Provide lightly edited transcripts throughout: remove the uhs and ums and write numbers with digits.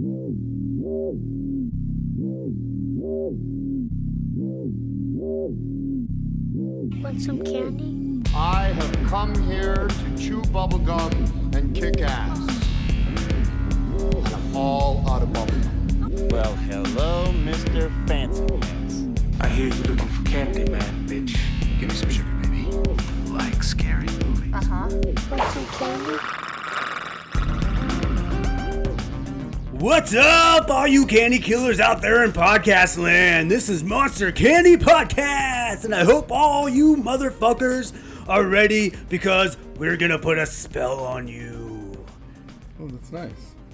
Want some candy? I have come here to chew bubblegum and kick ass. And I'm all out of bubblegum. Well, hello, Mr. Fancy Pants. I hear you looking for candy, man, bitch. Give me some sugar, baby. Like scary movies. Want some candy? What's up, all you candy killers out there in podcast land? This is Monster Candy Podcast, and I hope all you motherfuckers are ready because we're gonna put a spell on you. Oh, that's nice.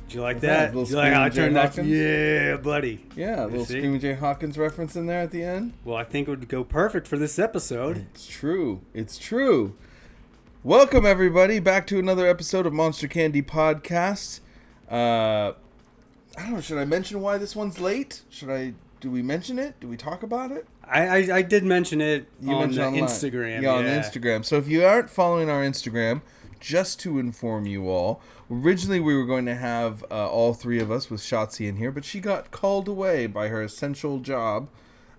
Do you like that? Nice. You like how I Screamin' turned that? Hawkins? Yeah, buddy. Yeah, a little see? Screamin' J. Hawkins reference in there at the end. Well, I think it would go perfect for this episode. It's true. It's true. Welcome, everybody, back to another episode of Monster Candy Podcast. I don't know, should I mention why this one's late? Do we mention it? Do we talk about it? I did mention it on the online. Instagram. Yeah, on the Instagram. So if you aren't following our Instagram, just to inform you all, originally we were going to have all three of us with Shotzi in here, but she got called away by her essential job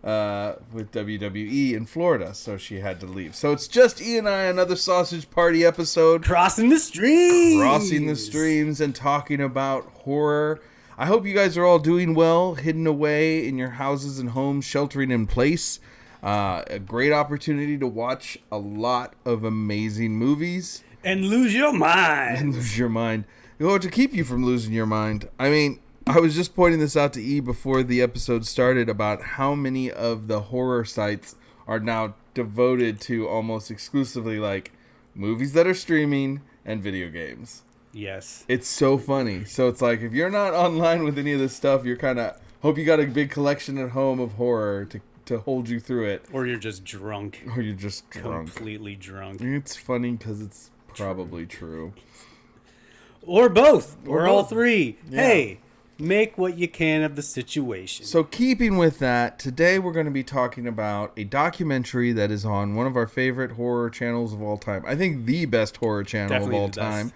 with WWE in Florida, so she had to leave. So it's just E and I, another sausage party episode. Crossing the streams. Crossing the streams and talking about horror. I hope you guys are all doing well, hidden away in your houses and homes, sheltering in place. A great opportunity to watch a lot of amazing movies. And lose your mind. And lose your mind. To keep you from losing your mind. I mean, I was just pointing this out to E before the episode started about how many of the horror sites are now devoted to almost exclusively like movies that are streaming and video games. Yes. It's so funny. So it's like, if you're not online with any of this stuff, you're kind of, hope you got a big collection at home of horror to hold you through it. Or you're just drunk. Or you're just drunk. Completely drunk. It's funny because it's probably true. Or both. Or Or all both. three. Yeah. Hey, make what you can of the situation. So keeping with that, today we're going to be talking about a documentary that is on one of our favorite horror channels of all time. I think the best horror channel Definitely of all the best. time.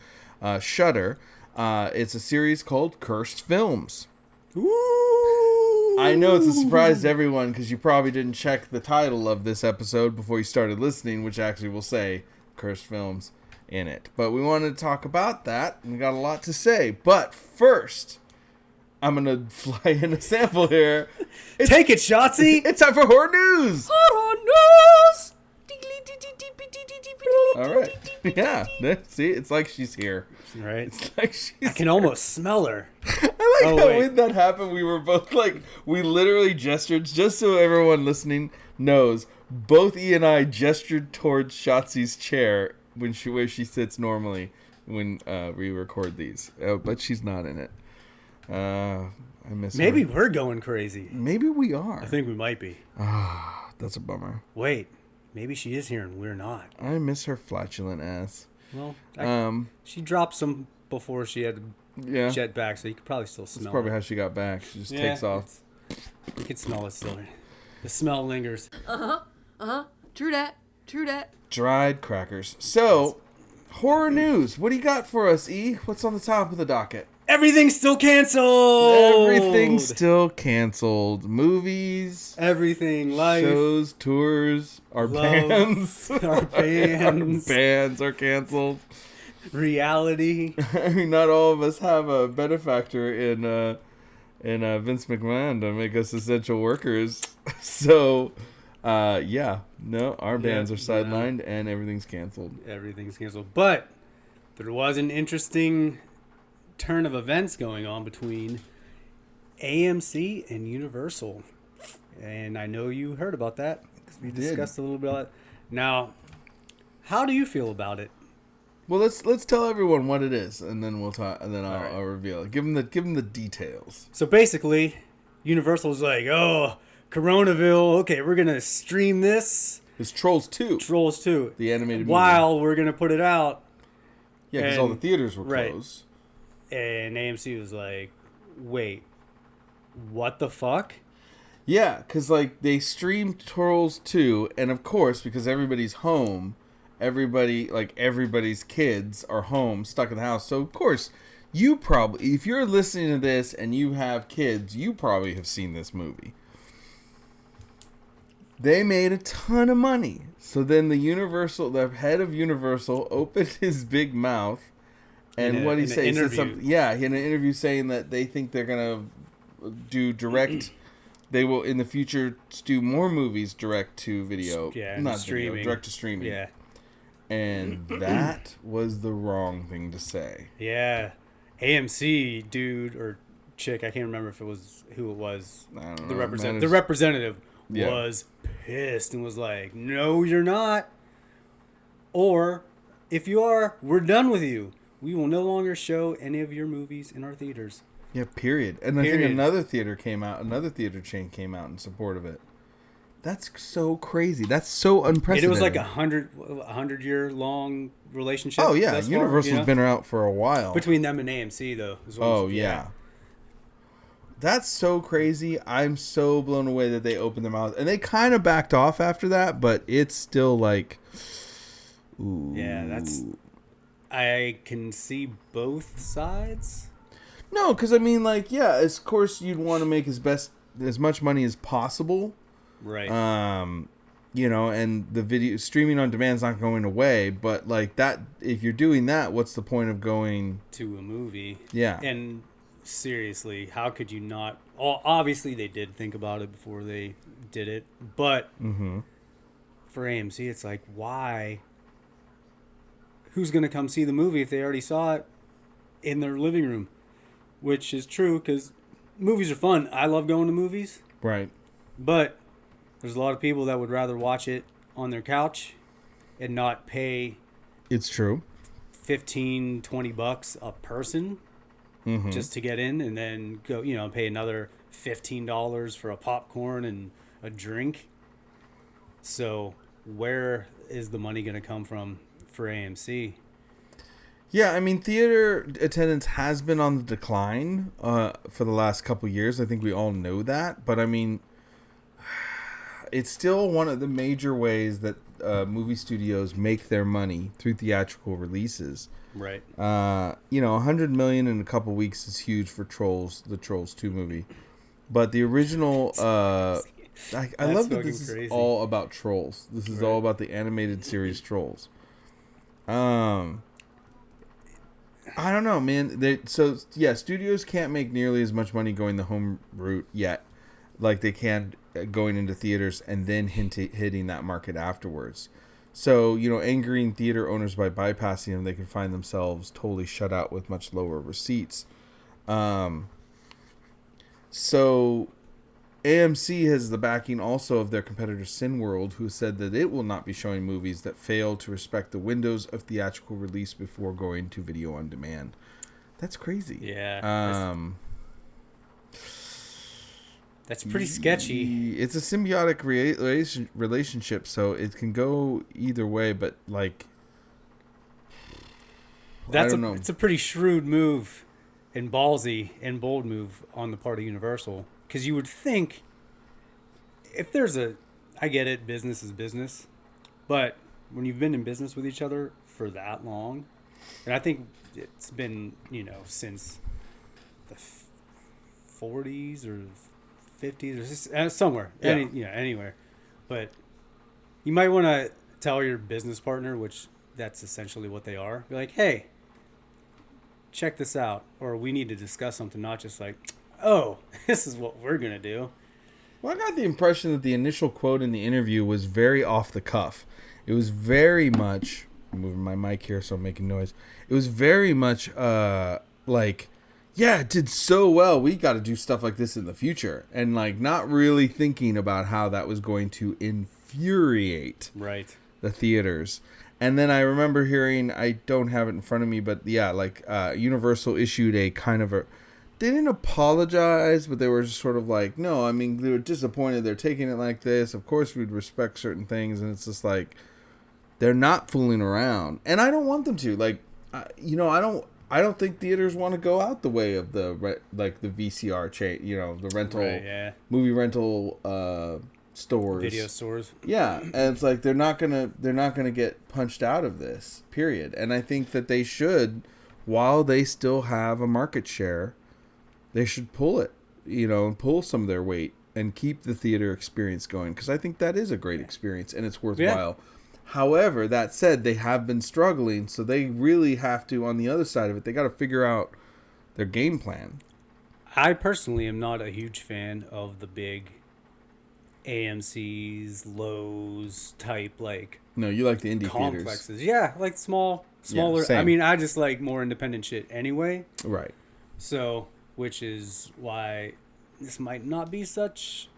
Shudder. It's a series called Cursed Films. Ooh. I know it's a surprise to everyone because you probably didn't check the title of this episode before you started listening, which actually will say Cursed Films in it. But we wanted to talk about that, and we got a lot to say. But first, I'm going to fly in a sample here. Take it, Shotzi. It's time for horror news! Horror news. All right. Yeah. See, it's like she's here. Right. It's like she's I can almost smell her. I like Oh, how wait. when that happened, we were both like, we literally gestured, just so everyone listening knows, both E and I gestured towards Shotzi's chair where she sits normally when we record these. But she's not in it. I miss her. Maybe we're going crazy. Maybe we are. I think we might be. That's a bummer. Wait. Maybe she is here and we're not. I miss her flatulent ass. Well, she dropped some before she had to Yeah. jet back, so you could probably still That's smell probably it. how she got back. She just Yeah, takes off. You can smell it still. The smell lingers. True that. Dried crackers. So, horror news. What do you got for us, E? What's on the top of the docket? Everything's still canceled. Everything's still canceled. Movies, Everything. Life. shows, tours, our Love. bands. Our bands. Our bands are canceled. Reality. I mean, not all of us have a benefactor in Vince McMahon to make us essential workers. So, our bands are sidelined and everything's canceled. Everything's canceled. But there was an interesting turn of events going on between AMC and Universal. And I know you heard about that because we discussed a little bit about it. Now, how do you feel about it? Well, let's tell everyone what it is, and then we'll talk, and then All right. I'll reveal it. Give them the details. So basically, Universal's like, oh, Coronaville, okay, we're going to stream this. It's Trolls 2, Trolls 2. the animated movie. While we're going to put it out. Yeah, because all the and- theaters were right. closed. And AMC was like, wait, what the fuck? Yeah, because like they streamed Trolls 2, and of course, because everybody's home, everybody's kids are home, stuck in the house. So of course, You probably, if you're listening to this and you have kids, you probably have seen this movie. They made a ton of money. So then the head of Universal opened his big mouth. And what he said, he said something. Yeah, he had an interview saying that they think they're gonna do direct. They will in the future do more movies direct to video. Yeah, not streaming. Video, direct to streaming. Yeah. And that was the wrong thing to say. Yeah. AMC dude or chick, I can't remember if it was who it was. I don't know. The representative Yeah. was pissed and was like, "No, you're not. Or if you are, we're done with you. We will no longer show any of your movies in our theaters." Yeah, period. And I think Period. another theater chain came out in support of it. That's so crazy. That's so unprecedented. It was like a 100-year long relationship. Oh yeah, thus far, Universal's been out for a while. between them and AMC though. Oh yeah. That's so crazy. I'm so blown away that they opened their mouth. And they kind of backed off after that, but it's still like ooh. Yeah, I can see both sides. No, because I mean, like, yeah, of course you'd want to make as much money as possible. Right. You know, and the video streaming on demand's not going away, but like that, if you're doing that, what's the point of going to a movie? Yeah. And seriously, how could you not? Obviously, they did think about it before they did it, but for AMC, it's like, why? Who's going to come see the movie if they already saw it in their living room? Which is true, because movies are fun. I love going to movies. Right. But there's a lot of people that would rather watch it on their couch and not pay It's true. $15-20 a person just to get in, and then go, pay another $15 for a popcorn and a drink. So where is the money going to come from for AMC? Yeah, I mean, theater attendance has been on the decline for the last couple years. I think we all know that. But, I mean, it's still one of the major ways that movie studios make their money through theatrical releases. Right. $100 million in a couple weeks is huge for Trolls, the Trolls 2 movie. But the original... I love that this is all about Trolls. This is all about the animated series Trolls. I don't know, man. Studios can't make nearly as much money going the home route yet, like they can going into theaters and then hitting that market afterwards. So, angering theater owners by bypassing them, they can find themselves totally shut out with much lower receipts. So AMC has the backing also of their competitor Cineworld, who said that it will not be showing movies that fail to respect the windows of theatrical release before going to video on demand. That's crazy. Yeah. That's pretty sketchy. It's a symbiotic relationship, so it can go either way, but like I don't know. It's a pretty shrewd move and ballsy and bold move on the part of Universal. Because you would think, if there's I get it, business is business, but when you've been in business with each other for that long, and I think it's been, since the 40s or 50s or somewhere, anywhere, but you might want to tell your business partner, which that's essentially what they are, be like, hey, check this out, or we need to discuss something, not just like, oh, this is what we're going to do. Well, I got the impression that the initial quote in the interview was very off the cuff. It was very much... I'm moving my mic here so I'm making noise. It was very much like, yeah, it did so well. We got to do stuff like this in the future. And like not really thinking about how that was going to infuriate the theaters. And then I remember hearing, I don't have it in front of me, but yeah, like Universal issued a kind of a... They didn't apologize, but they were just sort of like, no, I mean, they were disappointed. They're taking it like this. Of course, we'd respect certain things. And it's just like, they're not fooling around. And I don't want them to. Like, I don't think theaters want to go out the way of the VCR chain, the rental, movie rental stores. Video stores. Yeah. And it's like, they're not gonna get punched out of this, period. And I think that they should while they still have a market share, they should pull it, and pull some of their weight and keep the theater experience going, because I think that is a great experience and it's worthwhile. However, that said, they have been struggling, so they really have to, on the other side of it, they got to figure out their game plan. I personally am not a huge fan of the big AMC's, Lowe's type, like... No, you like the indie complexes. theaters. Yeah, like smaller. same. I mean, I just like more independent shit anyway. Right. So, which is why this might not be such,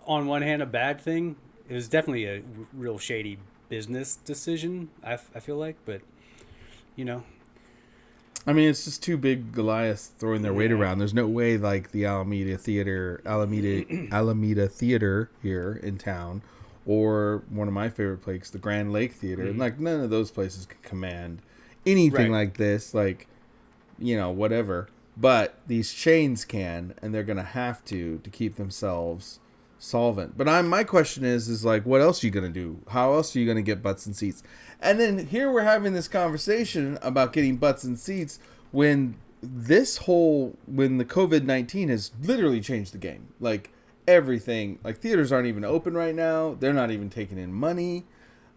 on one hand, a bad thing. It was definitely a real shady business decision, I feel like, but, I mean, it's just two big Goliaths throwing their weight around. There's no way like the Alameda Theater here in town, or one of my favorite places, the Grand Lake Theater, and like none of those places can command anything like this, like, whatever. But these chains can, and they're gonna have to keep themselves solvent. But my question is like, what else are you gonna do? How else are you gonna get butts and seats? And then here we're having this conversation about getting butts and seats when the COVID-19 has literally changed the game. Like everything, like theaters aren't even open right now. They're not even taking in money.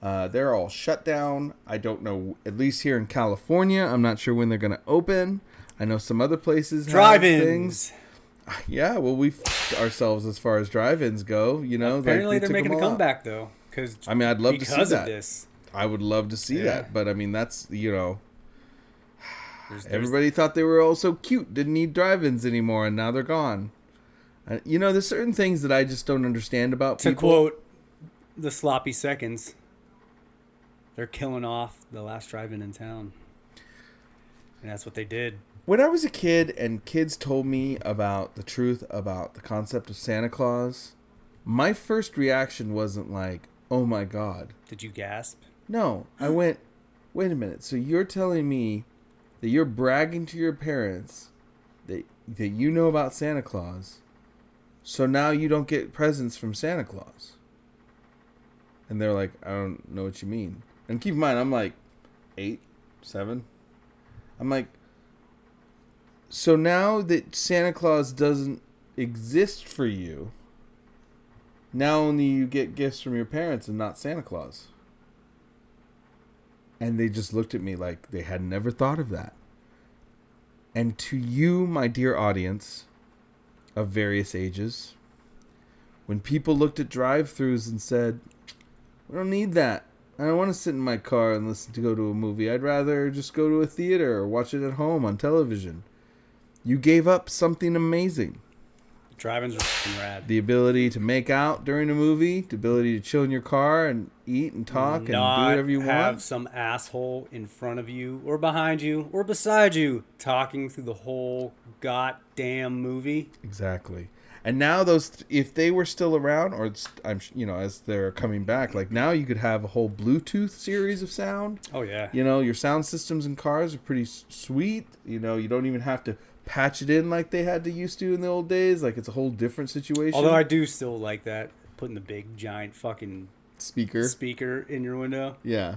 They're all shut down. I don't know, at least here in California, I'm not sure when they're gonna open. I know some other places have things. Yeah, well, we f***ed ourselves as far as drive-ins go. Apparently like they're making a comeback though, I'd love to see that. Of this. I would love to see that, but I mean, that's everybody thought they were all so cute, didn't need drive-ins anymore, and now they're gone. There's certain things that I just don't understand about people. To quote the sloppy seconds, they're killing off the last drive-in in town, and that's what they did. When I was a kid and kids told me about the truth about the concept of Santa Claus, my first reaction wasn't like, oh my God. Did you gasp? No, I went, wait a minute. So you're telling me that you're bragging to your parents that you know about Santa Claus, so now you don't get presents from Santa Claus? And they're like, I don't know what you mean. And keep in mind, I'm like 8, 7. I'm like, so now that Santa Claus doesn't exist for you, now only you get gifts from your parents and not Santa Claus. And they just looked at me like they had never thought of that. And to you, my dear audience of various ages, when people looked at drive-thrus and said, we don't need that. I don't want to sit in my car and go to a movie. I'd rather just go to a theater or watch it at home on television. You gave up something amazing. Drive-ins are fucking rad. The ability to make out during a movie, the ability to chill in your car and eat and talk and do whatever you want. Have some asshole in front of you or behind you or beside you talking through the whole goddamn movie. Exactly. And now those, if they were still around, or as they're coming back, like now you could have a whole Bluetooth series of sound. Oh yeah. Your sound systems in cars are pretty sweet. You don't even have to patch it in like they had to used to in the old days. Like it's a whole different situation. Although I do still like that, putting the big giant fucking speaker in your window. Yeah.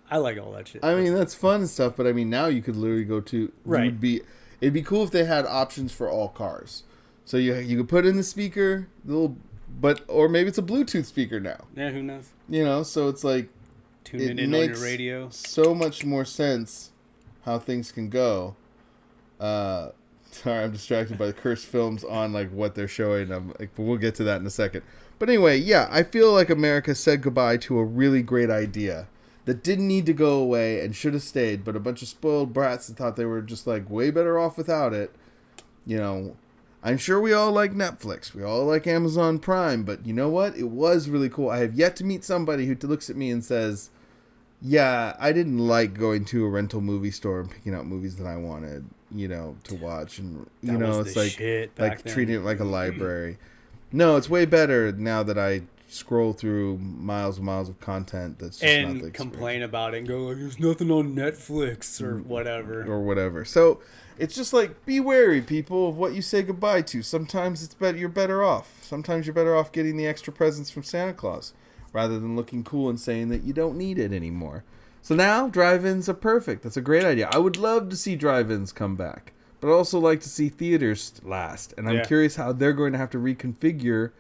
I like all that shit. I mean, that's fun and stuff, but I mean, now you could literally go to... Right. It'd be cool if they had options for all cars. So you could put in the speaker, or maybe it's a Bluetooth speaker now. Yeah, who knows? So it's like... Tune it in on your radio. So much more sense how things can go. Sorry, I'm distracted by the cursed films on like what they're showing. But we'll get to that in a second. But anyway, yeah, I feel like America said goodbye to a really great idea that didn't need to go away and should have stayed, but a bunch of spoiled brats that thought they were just like way better off without it. I'm sure we all like Netflix. We all like Amazon Prime, but you know what? It was really cool. I have yet to meet somebody who looks at me and says, yeah, I didn't like going to a rental movie store and picking out movies that I wanted, to watch. And, it's like treating it like a library. No, it's way better now that I scroll through miles and miles of content that's just not the experience. Complain about it and go like, there's nothing on Netflix or whatever. So it's just like, be wary, people, of what you say goodbye to. Sometimes you're better off. Sometimes you're better off getting the extra presents from Santa Claus rather than looking cool and saying that you don't need it anymore. So now drive-ins are perfect. That's a great idea. I would love to see drive-ins come back, but I'd also like to see theaters last. And I'm curious how they're going to have to reconfigure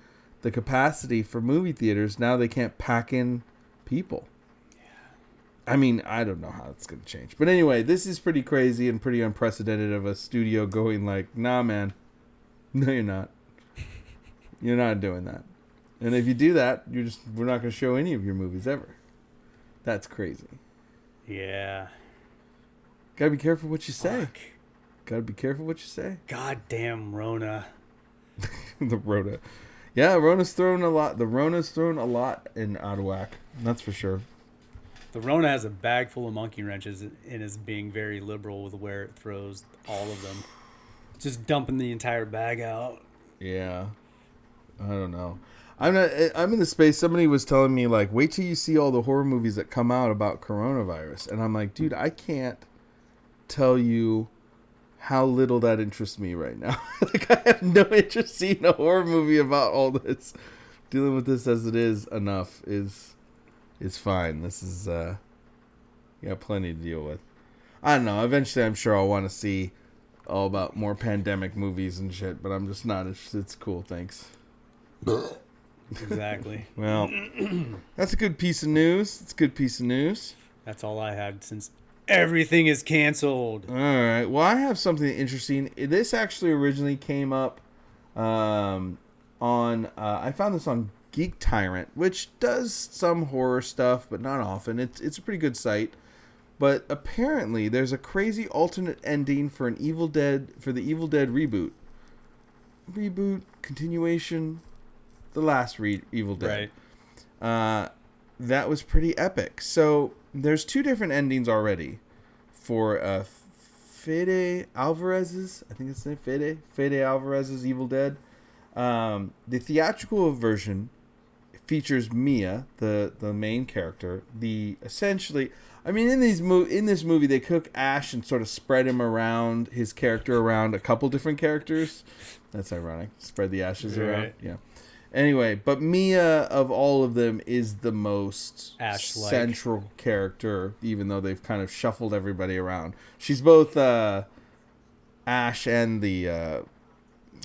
the capacity for movie theaters now they can't pack in people. I mean, I don't know how it's going to change. But anyway, this is pretty crazy and pretty unprecedented of a studio going like, nah, man. No, you're not. You're not doing that. And if you do that, we're not going to show any of your movies ever. That's crazy. Yeah. Gotta be careful what you say. Fuck. Gotta be careful what you say. Goddamn Rona. The Rona. Yeah, Rona's thrown a lot. The Rona's thrown a lot in out of whack. That's for sure. The Rona has a bag full of monkey wrenches and is being very liberal with where it throws all of them. Just dumping the entire bag out. Yeah. I don't know. I'm in the space. Somebody was telling me, like, wait till you see all the horror movies that come out about coronavirus. And I'm like, dude, I can't tell you how little that interests me right now. Like, I have no interest seeing a horror movie about all this. Dealing with this as it is enough is fine. This is, plenty to deal with. I don't know. Eventually, I'm sure I'll want to see all about more pandemic movies and shit, but I'm just not interested. It's cool. Thanks. Exactly. Well, that's a good piece of news. It's a good piece of news. That's all I had since everything is canceled. All right. Well, I have something interesting. This actually originally came up on... I found this on Geek Tyrant, which does some horror stuff, but not often. It's a pretty good site. But apparently, there's a crazy alternate ending for the Evil Dead reboot. Reboot, continuation... The last Evil Dead. Right. That was pretty epic. So there's two different endings already for Fede Alvarez's. I think it's the name Fede Alvarez's Evil Dead. The theatrical version features Mia, the main character. In this movie they cook Ash and sort of spread his character around a couple different characters. That's ironic. Spread the ashes around. Right. Yeah. Anyway, but Mia, of all of them, is the most Ash-like central character, even though they've kind of shuffled everybody around. She's both Ash and the... I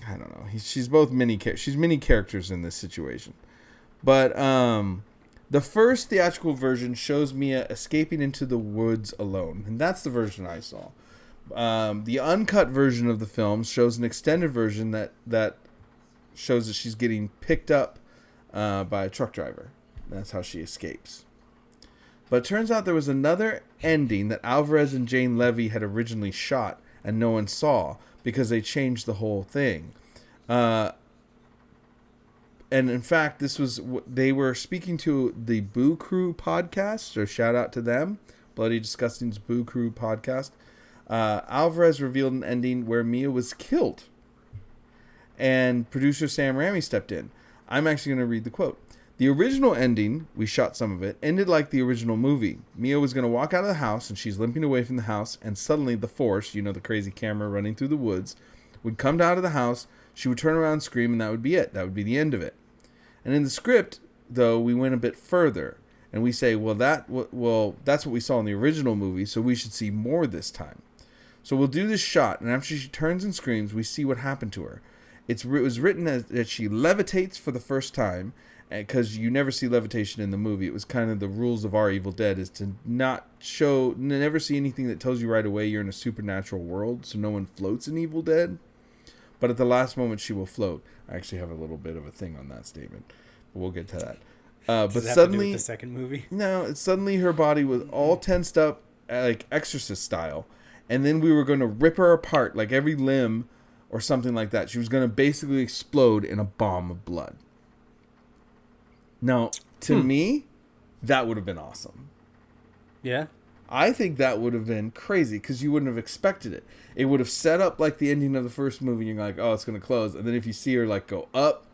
don't know. She's both she's mini characters in this situation. But the first theatrical version shows Mia escaping into the woods alone. And that's the version I saw. The uncut version of the film shows an extended version that shows that she's getting picked up by a truck driver. That's how she escapes. But it turns out there was another ending that Alvarez and Jane Levy had originally shot and no one saw because they changed the whole thing. And in fact, they were speaking to the Boo Crew podcast, so shout out to them. Bloody Disgusting's Boo Crew podcast. Alvarez revealed an ending where Mia was killed. And producer Sam Raimi stepped in. I'm actually going to read the quote. The original ending, we shot some of it, ended like the original movie. Mia was going to walk out of the house, and she's limping away from the house, and suddenly the Force, the crazy camera running through the woods, would come out of the house, she would turn around and scream, and that would be it. That would be the end of it. And in the script, though, we went a bit further, and we say, that's what we saw in the original movie, so we should see more this time. So we'll do this shot, and after she turns and screams, we see what happened to her. It was written as that she levitates for the first time, because you never see levitation in the movie. It was kind of the rules of our Evil Dead is to never see anything that tells you right away you're in a supernatural world, so no one floats in Evil Dead. But at the last moment, she will float. I actually have a little bit of a thing on that statement, but we'll get to that. But Does that suddenly, have to do with the second movie? No, suddenly her body was all tensed up, like Exorcist style, and then we were going to rip her apart, like every limb. Or something like that. She was going to basically explode in a bomb of blood. Now, to me, that would have been awesome. Yeah? I think that would have been crazy because you wouldn't have expected it. It would have set up like the ending of the first movie and you're like, oh, it's going to close. And then if you see her like go up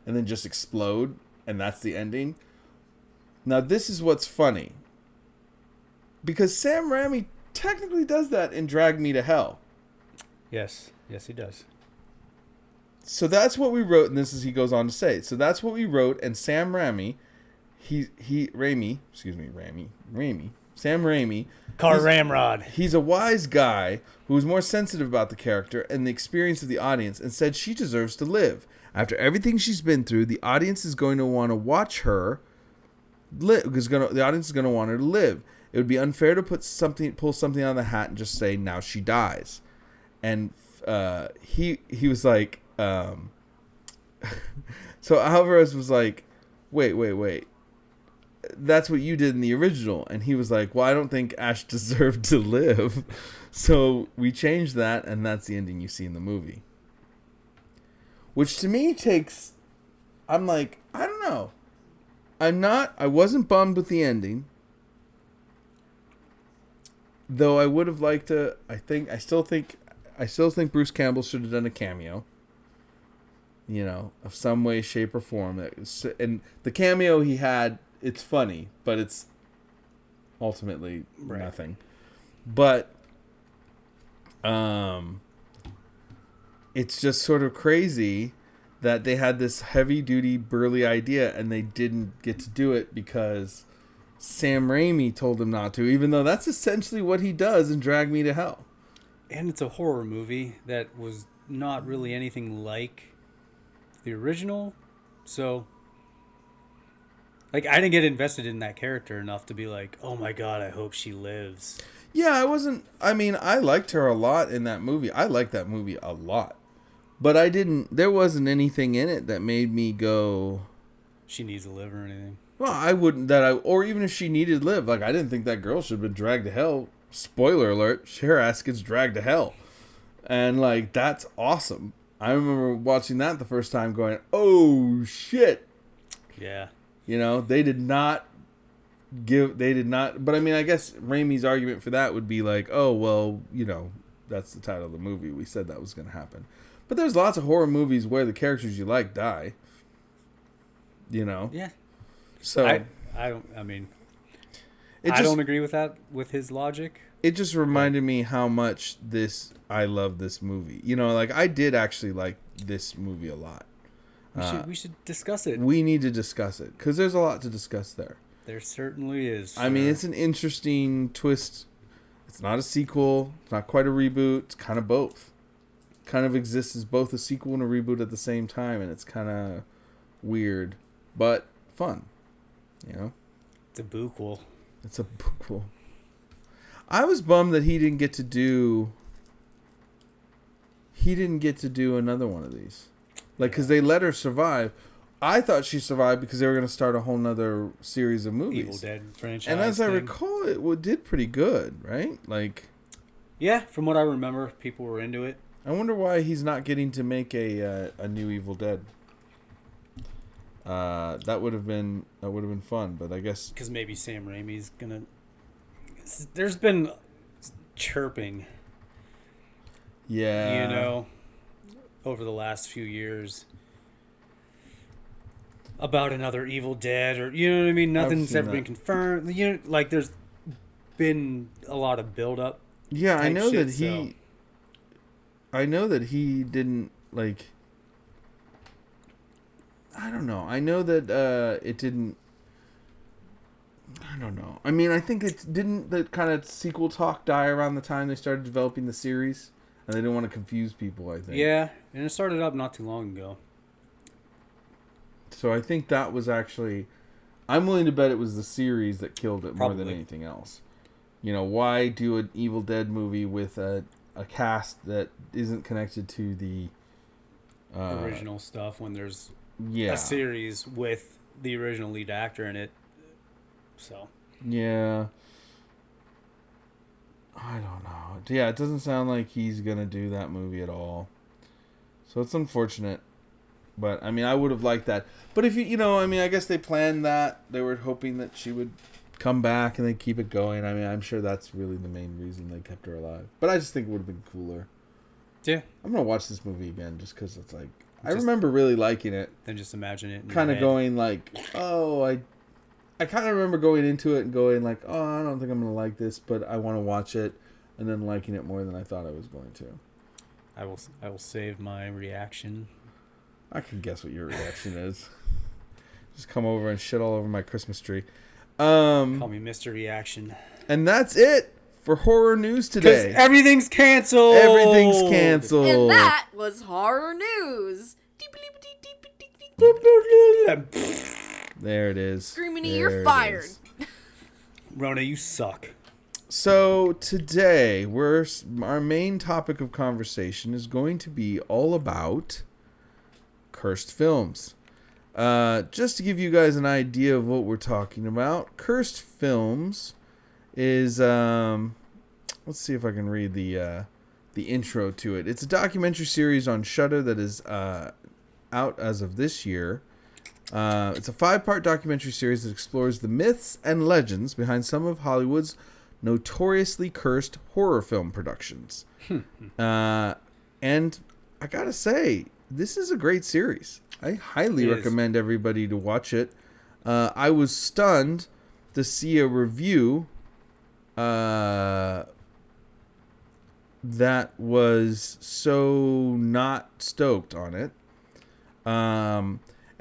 and then just explode and that's the ending. Now, this is what's funny. Because Sam Raimi technically does that in Drag Me to Hell. Yes. Yes, he does. So that's what we wrote, and he goes on to say. So that's what we wrote, and Sam Raimi, Raimi, Sam Raimi. Car Ramrod. He's a wise guy who was more sensitive about the character and the experience of the audience and said she deserves to live. After everything she's been through, the audience is going to want to watch her live because the audience is going to want her to live. It would be unfair to pull something out of the hat and just say, now she dies. And he was like, so Alvarez was like, wait. That's what you did in the original. And he was like, well, I don't think Ash deserved to live. So we changed that, and that's the ending you see in the movie. Which to me I'm like, I don't know. I wasn't bummed with the ending. Though I would have liked to, I still think Bruce Campbell should have done a cameo. You know, of some way, shape, or form. And the cameo he had, it's funny, but it's ultimately nothing. But it's just sort of crazy that they had this heavy-duty, burly idea and they didn't get to do it because Sam Raimi told them not to, even though that's essentially what he does in Drag Me to Hell. And it's a horror movie that was not really anything like the original, so like I didn't get invested in that character enough to be like, oh my god, I hope she lives. Yeah, I liked her a lot in that movie. I liked that movie a lot. But there wasn't anything in it that made me go, she needs to live or anything. Well, I wouldn't, or even if she needed to live, like I didn't think that girl should have been dragged to hell. Spoiler alert, her ass gets dragged to hell. And like, that's awesome. I remember watching that the first time going, oh shit. Yeah. You know, they did not, but I mean, I guess Raimi's argument for that would be like, oh, well, you know, that's the title of the movie. We said that was going to happen. But there's lots of horror movies where the characters you like die. You know? Yeah. So I don't agree with that, with his logic. It just reminded me how much I love this movie. You know, like I did actually like this movie a lot. We should discuss it. We need to discuss it because there's a lot to discuss there. There certainly is. I mean, it's an interesting twist. It's not a sequel. It's not quite a reboot. It's kind of both. Kind of exists as both a sequel and a reboot at the same time, and it's kind of weird, but fun. You know? It's a booquel. It's a booquel. I was bummed that he didn't get to do another one of these. Like, because they let her survive. I thought she survived because they were going to start a whole nother series of movies. Evil Dead franchise. And as I recall, it did pretty good, right? Like, yeah, from what I remember, people were into it. I wonder why he's not getting to make a new Evil Dead. That would have been fun, but I guess because maybe Sam Raimi's gonna. There's been chirping. Yeah. You know, over the last few years about another Evil Dead, or you know what I mean. Nothing's ever been confirmed. You know, like there's been a lot of build up. Yeah, I know shit, that he. I know that he didn't like. I don't know. I know that it didn't. I don't know. I mean, I think it didn't. The kind of sequel talk die around the time they started developing the series, and they didn't want to confuse people. I think. Yeah, and it started up not too long ago. So I think that was actually. I'm willing to bet it was the series that killed it more than anything else. You know, why do an Evil Dead movie with a cast that isn't connected to the original stuff when there's a series with the original lead actor in it? So yeah, I don't know. Yeah, it doesn't sound like he's gonna do that movie at all. So it's unfortunate. But I mean, I would have liked that. But if you know, I mean, I guess they planned that. They were hoping that she would come back and they keep it going. I mean, I'm sure that's really the main reason they kept her alive. But I just think it would have been cooler. Yeah, I'm gonna watch this movie again just because it's like I remember really liking it. Then just imagine it. Kind of going like, oh, I kind of remember going into it and going like, oh, I don't think I'm gonna like this, but I want to watch it, and then liking it more than I thought I was going to. I will save my reaction. I can guess what your reaction is. Just come over and shit all over my Christmas tree. Call me Mr. Reaction. And that's it for horror news Because today. everything's canceled. Everything's canceled. And that was horror news. There it is. Screamin E, There you're it fired. is. Rona, you suck. So today, our main topic of conversation is going to be all about cursed films. Just to give you guys an idea of what we're talking about, cursed films is let's see if I can read the intro to it. It's a documentary series on Shudder that is out as of this year. It's a 5-part documentary series that explores the myths and legends behind some of Hollywood's notoriously cursed horror film productions. And I gotta say, this is a great series. I highly recommend everybody to watch it. I was stunned to see a review that was so not stoked on it.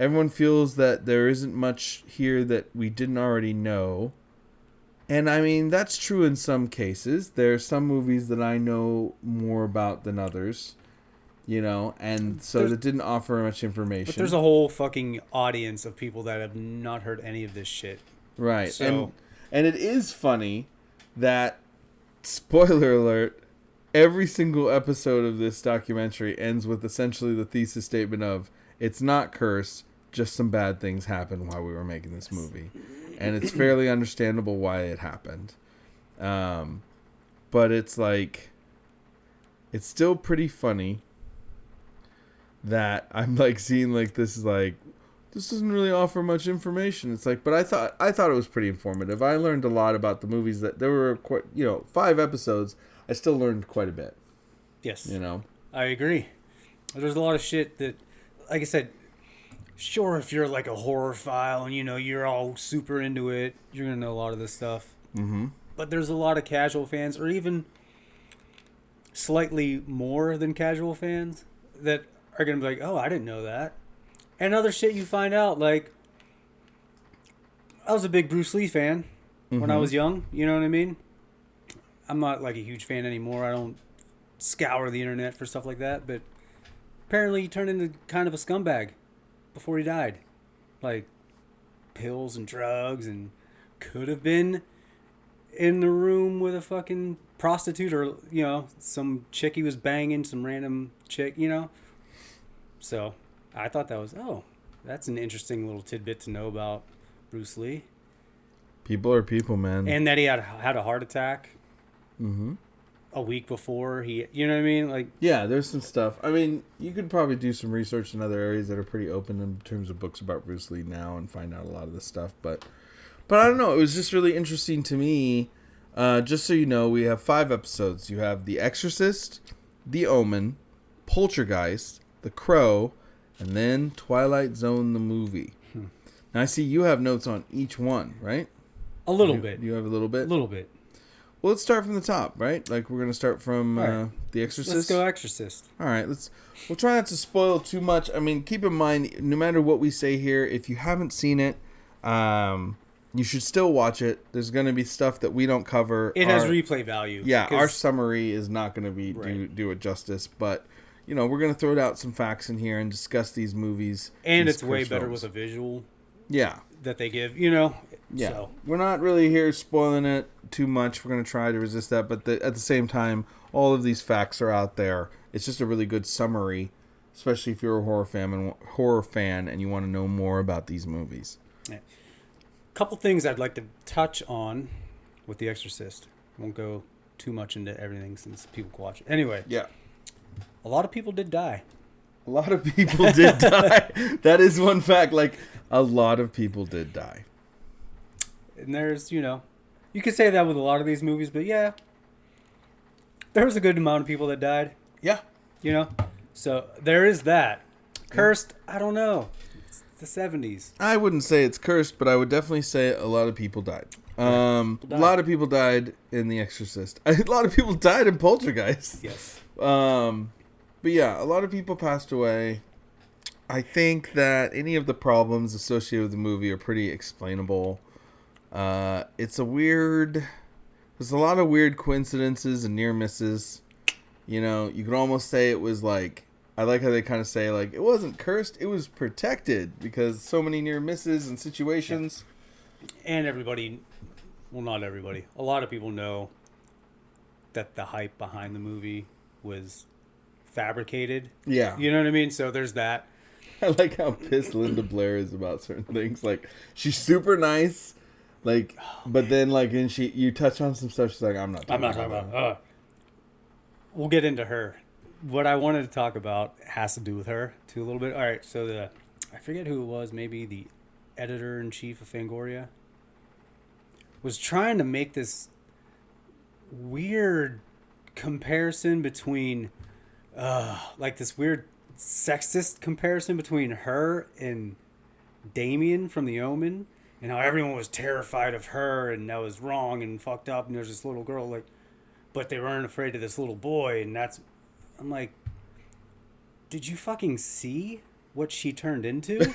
Everyone feels that there isn't much here that we didn't already know. And I mean, that's true in some cases. There are some movies that I know more about than others, you know, and so that didn't offer much information. But there's a whole fucking audience of people that have not heard any of this shit. Right. So, and it is funny that, spoiler alert, every single episode of this documentary ends with essentially the thesis statement of, it's not cursed, just some bad things happened while we were making this movie. And it's fairly understandable why it happened. But it's like, it's still pretty funny that I'm like seeing like this is like, this doesn't really offer much information. It's like, but I thought it was pretty informative. I learned a lot about the movies that there were quite, 5 episodes. I still learned quite a bit. yes. You know? I agree. There's a lot of shit that, like I said, sure, if you're like a horror file and you're all super into it, you're gonna know a lot of this stuff. Mm-hmm. But there's a lot of casual fans, or even slightly more than casual fans, that are gonna be like, "Oh, I didn't know that," and other shit you find out. Like, I was a big Bruce Lee fan when I was young. You know what I mean? I'm not like a huge fan anymore. I don't scour the internet for stuff like that. But apparently, he turned into kind of a scumbag before he died. Like, pills and drugs, and could have been in the room with a fucking prostitute, or some chick he was banging, some random chick, So I thought that was, that's an interesting little tidbit to know about Bruce Lee. People are people, man. And that he had a heart attack Mm-hmm. a week before he, you know what I mean? Like, yeah, there's some stuff. I mean, you could probably do some research in other areas that are pretty open in terms of books about Bruce Lee now and find out a lot of this stuff. But I don't know. It was just really interesting to me. Just so you know, we have 5 episodes. You have The Exorcist, The Omen, Poltergeist, The Crow, and then Twilight Zone the movie. Now I see you have notes on each one, right? a little bit. You have a little bit? A little bit. Well, let's start from the top, right? Like, we're going to start from Right. The Exorcist. Let's go Exorcist. All right, we'll try not to spoil too much. I mean, keep in mind, no matter what we say here, if you haven't seen it, you should still watch it. There's going to be stuff that we don't cover. It has replay value. Yeah, 'cause- our summary is not going to be do it justice, but we're going to throw out some facts in here and discuss these movies. and these it's way cursed better films. with a visual Yeah. that they give, Yeah, So, we're not really here spoiling it too much. We're going to try to resist that, but at the same time, all of these facts are out there. It's just a really good summary, especially if you're a horror fan and you want to know more about these movies. yeah. Couple things I'd like to touch on with The Exorcist. Won't go too much into everything since people can watch it. Anyway, Yeah. a lot of people did die. A lot of people did die. That is one fact. Like, a lot of people did die. And there's, you could say that with a lot of these movies, but yeah, there was a good amount of people that died, Yeah. So there is that. Cursed, I don't know. It's the 70s. I wouldn't say it's cursed, but I would definitely say a lot of people died. A lot of people died in The Exorcist. A lot of people died in Poltergeist. Yes. But yeah, a lot of people passed away. I think that any of the problems associated with the movie are pretty explainable. It's a weird There's a lot of weird coincidences and near misses. You know, you could almost say it was like, I like how they kind of say, like, it wasn't cursed, it was protected, because so many near misses and situations. And everybody, well, not everybody, a lot of people know that the hype behind the movie was fabricated. Yeah. You know what I mean? So there's that. I like how pissed Linda Blair is about certain things. Like, she's super nice, like, but then, like, and you touch on some stuff, she's like, I'm not talking about it. We'll get into her. What I wanted to talk about has to do with her, too, a little bit. All right, so I forget who it was, maybe the editor-in-chief of Fangoria, was trying to make this weird comparison between, like this weird sexist comparison between her and Damien from The Omen, and how everyone was terrified of her, and that was wrong and fucked up, and there's this little girl, like, but they weren't afraid of this little boy, and that's, I'm like, did you fucking see what she turned into?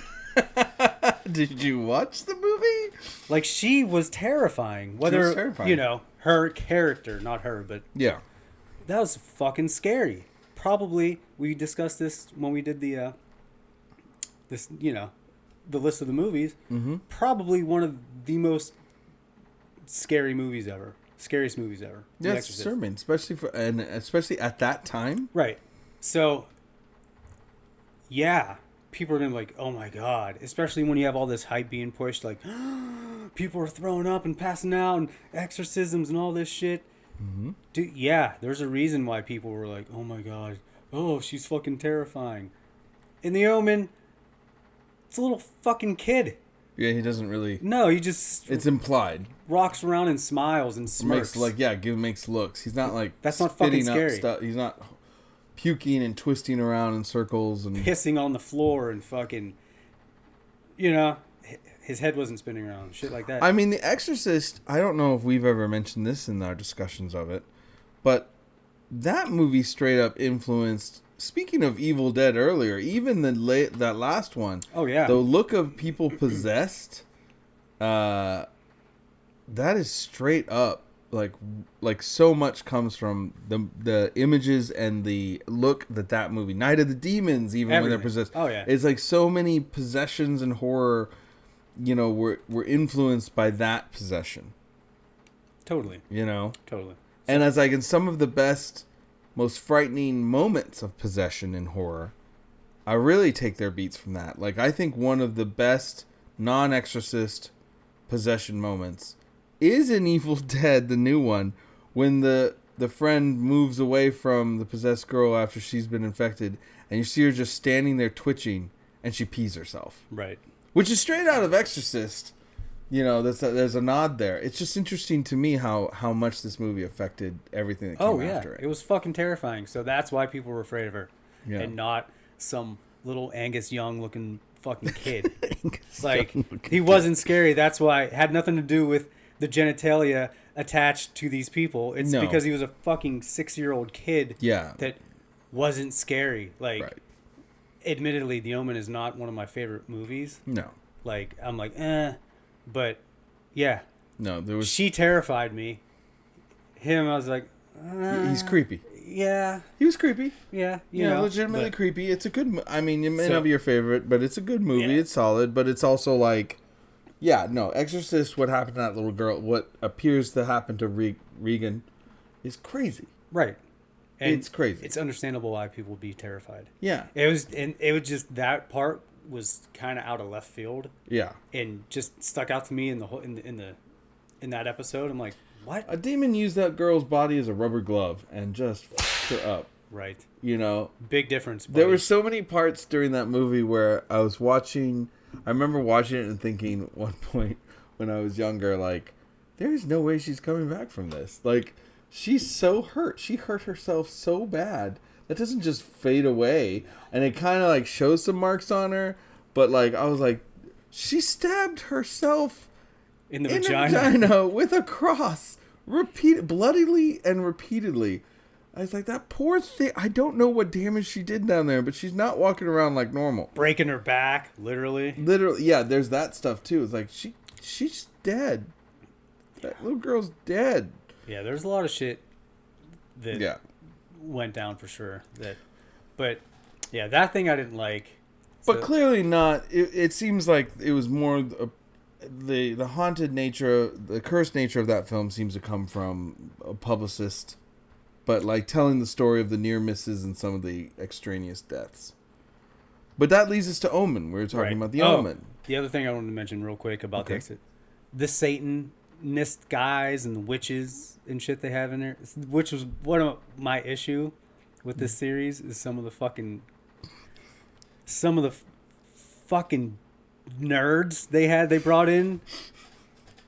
Did you watch the movie? Like, she was terrifying. Whether, She was terrifying. you know, her character, not her, but Yeah. that was fucking scary. Probably, we discussed this when we did the, the list of the movies. Mm-hmm. Probably one of the most scariest movies ever. The Yes, Exorcist. sermon, especially at that time. Right. So, yeah, people are going to be like, oh my God. Especially when you have all this hype being pushed, like, people are throwing up and passing out and exorcisms and all this shit. Mm-hmm. Dude, yeah, there's a reason why people were like, oh my God, oh, she's fucking terrifying. In The Omen, it's a little fucking kid. Yeah, he doesn't really. No, he just It's implied. rocks around and smiles and smirks. Makes looks. He's not like That's not fucking spitting up scary. stuff. He's not puking and twisting around in circles and Pissing on the floor and fucking, his head wasn't spinning around, shit like that. I mean, The Exorcist, I don't know if we've ever mentioned this in our discussions of it, but that movie straight up influenced, speaking of Evil Dead earlier, even that last one. Oh, yeah. The look of people possessed, that is straight up, like so much comes from the images and the look that movie, Night of the Demons, even when they're Everything. possessed. Oh, yeah. It's like so many possessions and horror, were influenced by that possession. Totally. Totally. And as like in some of the best, most frightening moments of possession in horror, I really take their beats from that. Like, I think one of the best non-Exorcist possession moments is in Evil Dead, the new one, when the friend moves away from the possessed girl after she's been infected, and you see her just standing there twitching, and she pees herself. Right. Which is straight out of Exorcist. There's a nod there. It's just interesting to me how much this movie affected everything that came after it. It was fucking terrifying. So that's why people were afraid of her. Yeah. And not some little Angus Young looking fucking kid. Like, he wasn't scary. That's why it had nothing to do with the genitalia attached to these people. It's because he was a fucking 6-year-old kid that wasn't scary. Like, Right. admittedly, The Omen is not one of my favorite movies. No. Like, I'm like, but yeah. No, there was... She terrified me. Him, I was like, He's creepy. yeah, He was creepy. yeah, legitimately but- creepy. It's a good... I mean, it may not be your favorite, but it's a good movie. Yeah. It's solid, but it's also like... Yeah, no, Exorcist, what happened to that little girl, what appears to happen to Regan is crazy. Right. And It's crazy. It's understandable why people would be terrified. Yeah. It was just that part was kind of out of left field Yeah. and just stuck out to me in the whole in that episode. I'm like, what? A demon used that girl's body as a rubber glove and just fucked her up. Right. Big difference. There buddy. were so many parts during that movie where I was watching... I remember watching it and thinking at one point when I was younger, like, there's no way she's coming back from this. Like, she's so hurt. She hurt herself so bad. That doesn't just fade away. And it kind of, like, shows some marks on her. But, like, I was like, she stabbed herself in the in vagina. the vagina with a cross. Bloodily and repeatedly. I was like, that poor thing. I don't know what damage she did down there, but she's not walking around like normal. Breaking her back, literally. Literally, yeah, there's that stuff too. It's like, she's dead. That little girl's dead. Yeah, there's a lot of shit that Yeah. went down for sure. But yeah, that thing I didn't like. But So- clearly not. It seems like it was more the haunted nature, the cursed nature of that film seems to come from a publicist, but like telling the story of the near misses and some of the extraneous deaths. But that leads us to Omen. We were talking about the Omen. The other thing I wanted to mention real quick about Okay. the Satanist guys and the witches and shit they have in there, which was one of my issue with this series, is some of the fucking nerds they brought in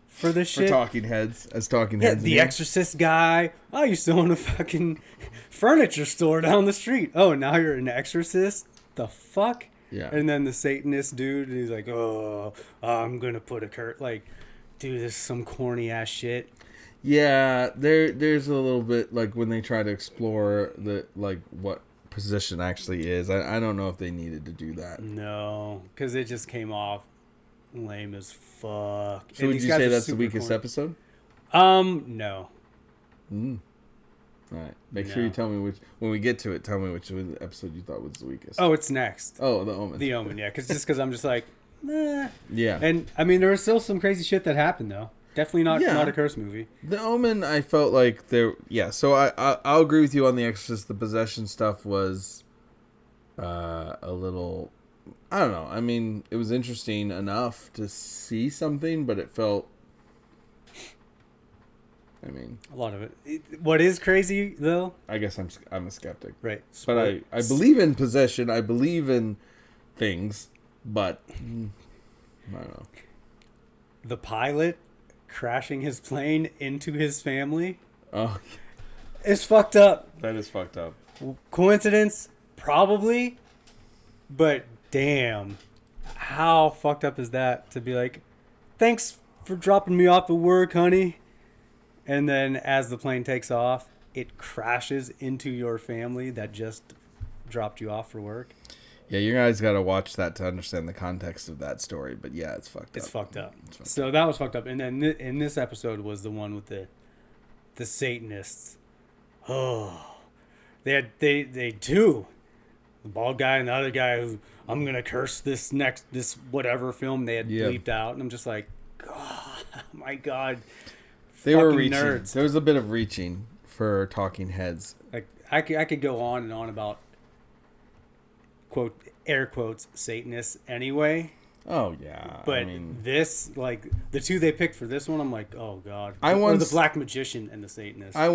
for this For shit. talking heads, Yeah, the Exorcist guy. Oh, you still own a fucking furniture store down the street. Oh, now you're an exorcist? The fuck? Yeah. And then the Satanist dude, he's like, oh, I'm gonna put a curse. Like, dude, this is some corny ass shit. Yeah, there's a little bit like when they try to explore the like what possession actually is. I don't know if they needed to do that. No, because it just came off lame as fuck. So And would these you guys say are that's the super weakest corny. episode? No. All right. Make sure you tell me when we get to it. Tell me which episode you thought was the weakest. Oh, it's next. Oh, the Omen. The Omen, yeah. Because I'm just like, nah. Yeah. And I mean, there was still some crazy shit that happened though. Definitely not a curse movie. The Omen, I felt like there. Yeah. So I'll agree with you on The Exorcist. The possession stuff was a little. I don't know. I mean, it was interesting enough to see something, but it felt. I mean, A lot of it. What is crazy though? I guess I'm a skeptic. Right. But I believe in possession. I believe in things, but I don't know. The pilot crashing his plane into his family Oh, is fucked up. that is fucked up. Coincidence? Probably. But damn. How fucked up is that to be like, thanks for dropping me off at work, honey. And then as the plane takes off, it crashes into your family that just dropped you off for work. Yeah, you guys got to watch that to understand the context of that story. But yeah, it's fucked up. It's fucked up. It's fucked So that was fucked up. And then in this episode was the one with the Satanists. Oh, they two, the bald guy and the other guy who I'm gonna curse this whatever film they had Yeah. bleeped out, and I'm just like, God, my God, They were fucking reaching. nerds. There was a bit of reaching for talking heads. Like I could go on and on about quote air quotes Satanists anyway. Oh yeah, But I mean, this, like, the two they picked for this one, I'm like, oh, God. I Or once- the Black Magician and the Satanist. I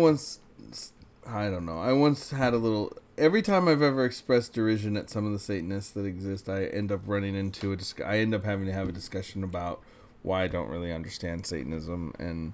don't know. I once had a little. Every time I've ever expressed derision at some of the Satanists that exist, I end up running into I end up having to have a discussion about why I don't really understand Satanism, and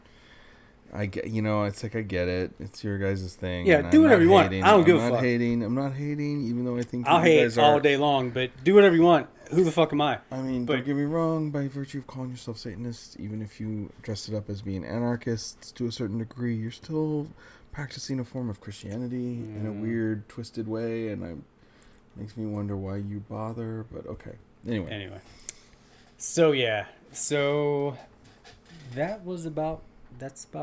I get, it's like I get it. It's your guys' thing. Yeah, and do I'm whatever not you want. hating. I don't give a I'm not fuck. hating. I'm not hating, even though I think I'll you hate guys all are. day long, but do whatever you want. Who the fuck am I? I mean, But- don't get me wrong. By virtue of calling yourself Satanist, even if you dress it up as being anarchists to a certain degree, you're still practicing a form of Christianity in a weird, twisted way, and it makes me wonder why you bother. But okay, anyway. So, yeah. So, that's about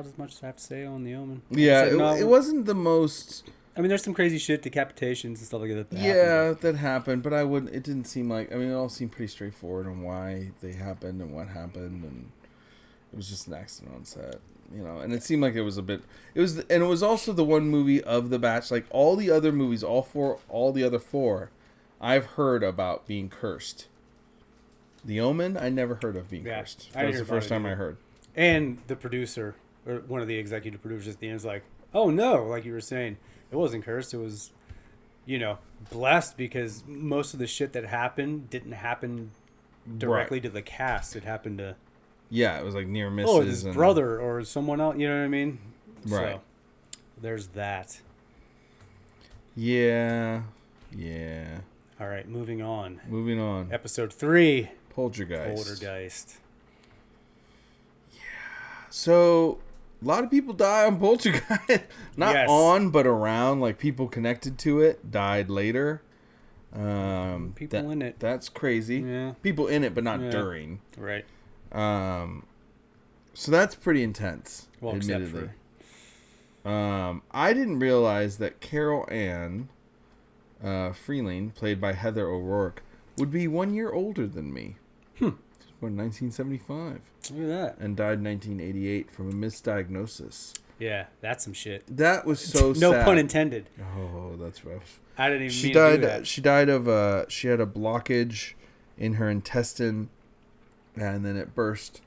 as much as I have to say on The Omen. Yeah, So, no, it wasn't the most. I mean, there's some crazy shit, decapitations and stuff like that. Yeah, that happened, but it didn't seem like. I mean, it all seemed pretty straightforward on why they happened and what happened, and it was just an accident on set. And it seemed like it was a bit. It was also the one movie of the batch, like all the other movies, all the other four, I've heard about being cursed. The Omen, I never heard of being cursed. I That was didn't the hear first about it time I either. heard. And the producer, or one of the executive producers at the end is like, oh no, like you were saying, it wasn't cursed. It was, blessed because most of the shit that happened didn't happen directly to the cast. It happened to, Yeah, it was like near misses. his and- brother or someone else. You know what I mean? Right. So, there's that. Yeah. All right, moving on. Moving on. Episode 3, Poltergeist. Poltergeist. So, a lot of people die on Poltergeist. Not Yes. on, but around. Like, people connected to it died later. People in it. That's crazy. Yeah. People in it, but not Yeah. during. Right. So that's pretty intense, Well, except admittedly. I didn't realize that Carol Ann Freeling, played by Heather O'Rourke, would be 1 year older than me. She was born in 1975. Look at that. And died in 1988 from a misdiagnosis. Yeah, that's some shit. That was so sad. No pun intended. Oh, that's rough. I didn't even She mean to do died. that. She died of. She had a blockage in her intestine, and then it burst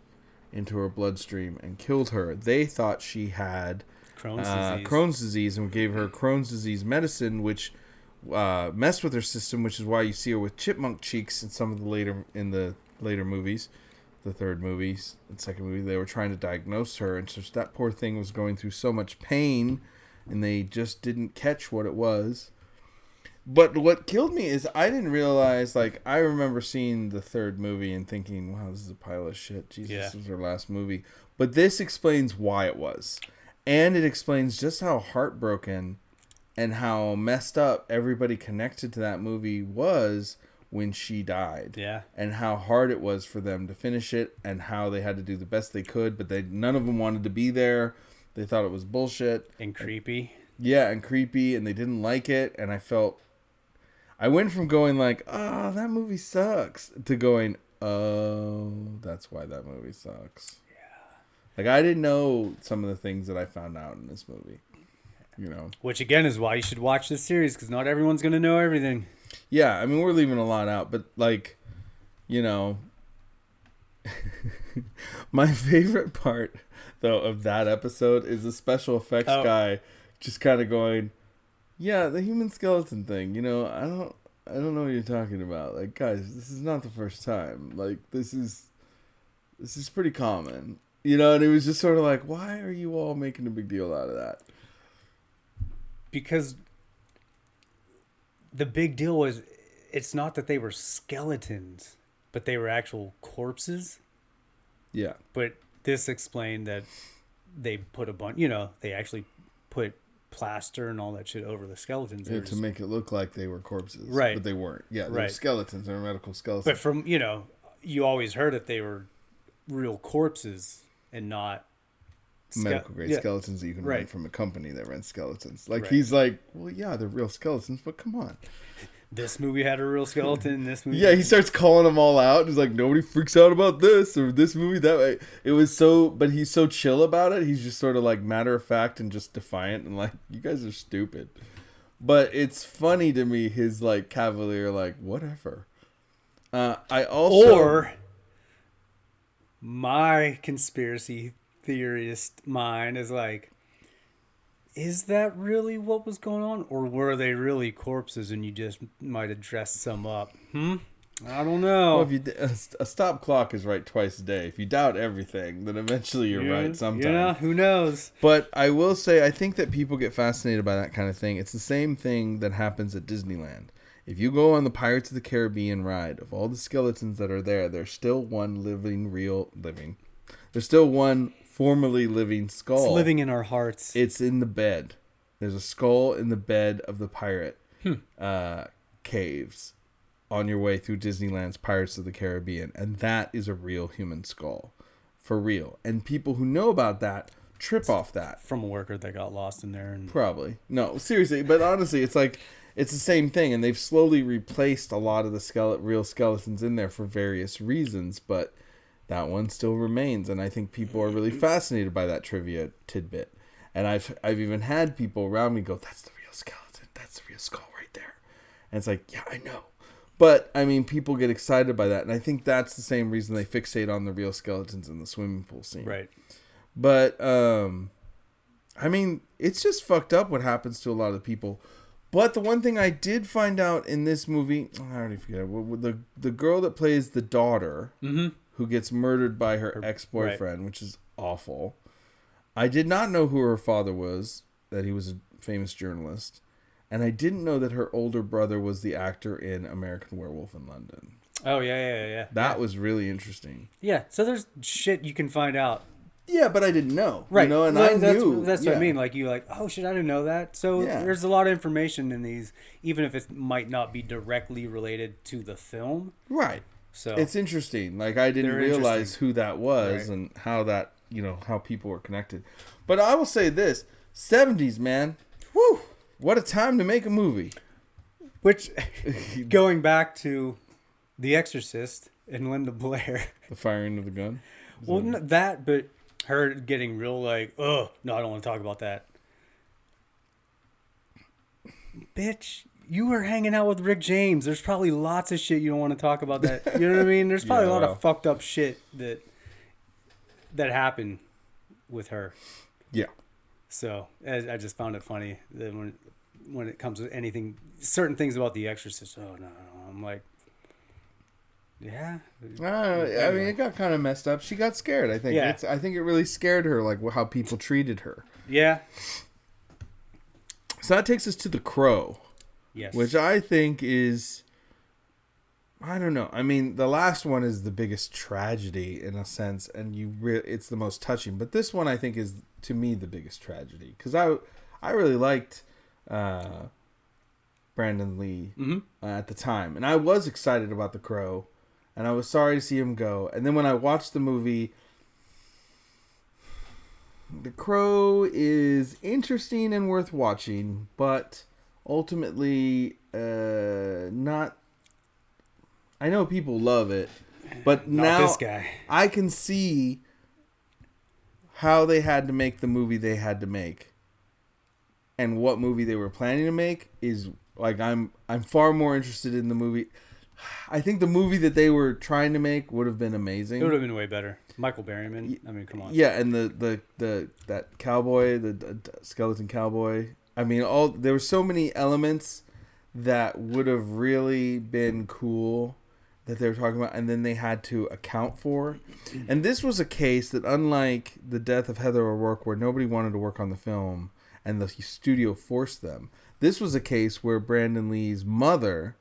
into her bloodstream and killed her. They thought she had Crohn's disease and gave her Crohn's disease medicine, which messed with her system, which is why you see her with chipmunk cheeks in some of the later movies. The third movies and second movie, they were trying to diagnose her, and so that poor thing was going through so much pain, and they just didn't catch what it was. But what killed me is I didn't realize, like, I remember seeing the third movie and thinking, wow, this is a pile of shit. Jesus, This was her last movie. But this explains why it was. And it explains just how heartbroken and how messed up everybody connected to that movie was when she died. Yeah. And how hard it was for them to finish it, and how they had to do the best they could, but none of them wanted to be there. They thought it was bullshit. And creepy. Yeah, and creepy, and they didn't like it, and I went from going like, oh, that movie sucks, to going, oh, that's why that movie sucks. Yeah. Like, I didn't know some of the things that I found out in this movie. You know. Which, again, is why you should watch this series, because not everyone's going to know everything. Yeah, I mean, we're leaving a lot out, but, like, you know, my favorite part, though, of that episode is the special effects guy just kind of going, yeah, the human skeleton thing, you know, I don't know what you're talking about. Like, guys, this is not the first time. Like, this is pretty common. You know, and it was just sort of like, why are you all making a big deal out of that? Because the big deal was, it's not that they were skeletons, but they were actual corpses. Yeah. But this explained that they put they actually put plaster and all that shit over the skeletons. Yeah, to make it look like they were corpses. Right. But they weren't. Yeah, they were right. skeletons. They were medical skeletons. But from, you always heard that they were real corpses and not medical grade skeletons that you can rent from a company that rents skeletons. Like, right. He's like, well, yeah, they're real skeletons, but come on. This movie had a real skeleton. This movie, yeah, he starts calling them all out. He's like, nobody freaks out about this or this movie that way. It was but he's so chill about it. He's just sort of like matter of fact and just defiant and like, you guys are stupid. But it's funny to me, his like cavalier, like, whatever. My conspiracy theorist mind is like, is that really what was going on? Or were they really corpses and you just might have dressed some up? I don't know. Well, if a stop clock is right twice a day. If you doubt everything, then eventually you're right sometime. Yeah, who knows? But I will say, I think that people get fascinated by that kind of thing. It's the same thing that happens at Disneyland. If you go on the Pirates of the Caribbean ride, of all the skeletons that are there, there's still one There's still one formerly living skull. It's living in our hearts. It's in the bed. There's a skull in the bed of the pirate caves on your way through Disneyland's Pirates of the Caribbean. And that is a real human skull. For real. And people who know about that trip off that. From a worker that got lost in there. Probably. No, seriously. But honestly, it's like, it's the same thing. And they've slowly replaced a lot of the real skeletons in there for various reasons. But that one still remains. And I think people are really fascinated by that trivia tidbit. And I've even had people around me go, that's the real skeleton. That's the real skull right there. And it's like, yeah, I know. But, I mean, people get excited by that. And I think that's the same reason they fixate on the real skeletons in the swimming pool scene. Right. But, I mean, it's just fucked up what happens to a lot of people. But the one thing I did find out in this movie, I already forget it, the girl that plays the daughter, who gets murdered by her ex-boyfriend, which is awful. I did not know who her father was, that he was a famous journalist. And I didn't know that her older brother was the actor in American Werewolf in London. Oh, yeah. That was really interesting. Yeah, so there's shit you can find out. Yeah, but I didn't know. Right. You know, and well, I knew. That's what I mean. Like, oh, shit, I didn't know that. So there's a lot of information in these, even if it might not be directly related to the film. Right. So it's interesting. Like, I didn't realize who that was and how that, how people were connected. But I will say this. 70s, man. Woo! What a time to make a movie. Which, going back to The Exorcist and Linda Blair. The firing of the gun. Well, not that, but her getting real like, oh, no, I don't want to talk about that. Bitch, you were hanging out with Rick James. There's probably lots of shit you don't want to talk about that. You know what I mean? There's probably a lot of fucked up shit that happened with her. Yeah. So I just found it funny that when it comes to anything, certain things about The Exorcist. Oh no, I'm like, yeah. I mean, it got kind of messed up. She got scared. I think. Yeah. I think it really scared her, like how people treated her. Yeah. So that takes us to The Crow. Yes. Which I think is, I don't know. I mean, the last one is the biggest tragedy in a sense, and it's the most touching. But this one, I think, is to me the biggest tragedy because I really liked Brandon Lee at the time, and I was excited about The Crow, and I was sorry to see him go. And then when I watched the movie, The Crow is interesting and worth watching, but ultimately not. I know people love it, but Not now this guy. I can see how they had to make the movie they had to make, and what movie they were planning to make is like I'm far more interested in the movie. I think the movie that they were trying to make would have been amazing. It would have been way better. Michael Berryman. I mean, come on. Yeah, and that cowboy, the skeleton cowboy. I mean, there were so many elements that would have really been cool that they were talking about, and then they had to account for. And this was a case that, unlike the death of Heather O'Rourke, where nobody wanted to work on the film and the studio forced them, this was a case where Brandon Lee's mother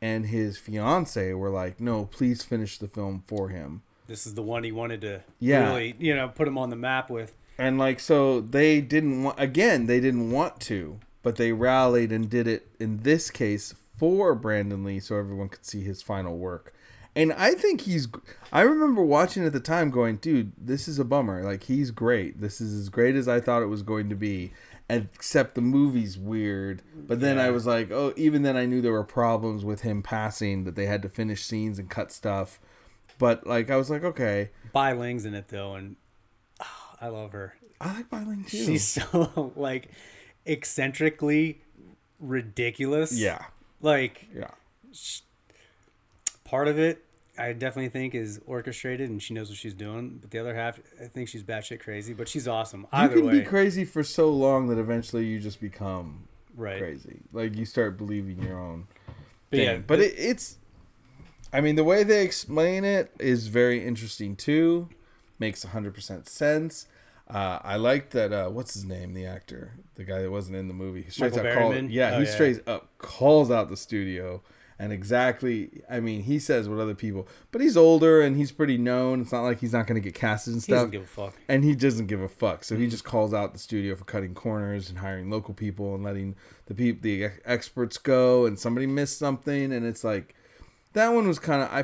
and his fiance were like, no, please finish the film for him. This is the one he wanted to Yeah. really, put him on the map with. And so they didn't want to, but they rallied and did it in this case for Brandon Lee so everyone could see his final work. And I think I remember watching at the time going, dude, this is a bummer. Like, he's great. This is as great as I thought it was going to be, except the movie's weird. But then I was like, oh, even then I knew there were problems with him passing, that they had to finish scenes and cut stuff. But I was like, okay. Bai Ling's in it though, and I love her. I like Bai Ling too. She's so eccentrically ridiculous. Yeah. Yeah. Part of it, I definitely think, is orchestrated, and she knows what she's doing. But the other half, I think she's batshit crazy. But she's awesome. Either you can way, be crazy for so long that eventually you just become right. crazy. Like, you start believing your own But thing. yeah, But it's... I mean, the way they explain it is very interesting, too. Makes 100% sense. I like that, what's his name, the actor? The guy that wasn't in the movie. He straight Michael up Berryman? straight up calls out the studio. And exactly, I mean, he says what other people... But he's older, and he's pretty known. It's not like he's not going to get casted and he doesn't stuff. give a fuck. And he doesn't give a fuck. So he just calls out the studio for cutting corners and hiring local people and letting the experts go. And somebody missed something. And it's like... That one was kind of... I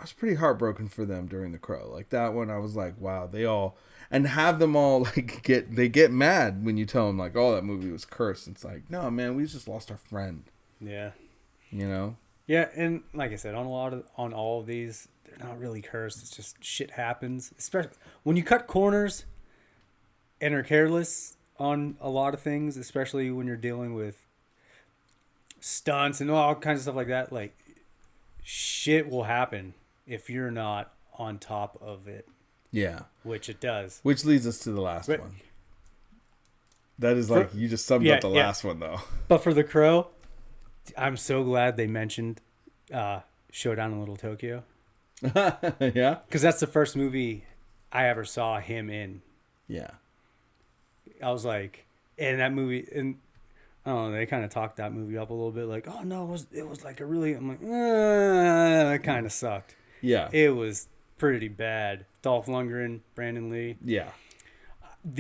was pretty heartbroken for them during The Crow. Like, that one, I was like, wow, they all... And have them all, they get mad when you tell them, like, oh, that movie was cursed. It's like, no, man, we just lost our friend. Yeah. You know? Yeah, and like I said, on all of these, they're not really cursed. It's just shit happens. Especially when you cut corners and are careless on a lot of things, especially when you're dealing with stunts and all kinds of stuff like that. Like, shit will happen if you're not on top of it. Yeah. Which it does. Which leads us to the last But- one. That is like, you just summed up the last one, though. But for The Crow, I'm so glad they mentioned Showdown in Little Tokyo. Yeah? Because that's the first movie I ever saw him in. Yeah. I was like, and that movie, and I don't know, they kind of talked that movie up a little bit, like, oh no, it was like a really, I'm like, that kind of sucked. Yeah. It was pretty bad. Dolph Lundgren, Brandon Lee. Yeah.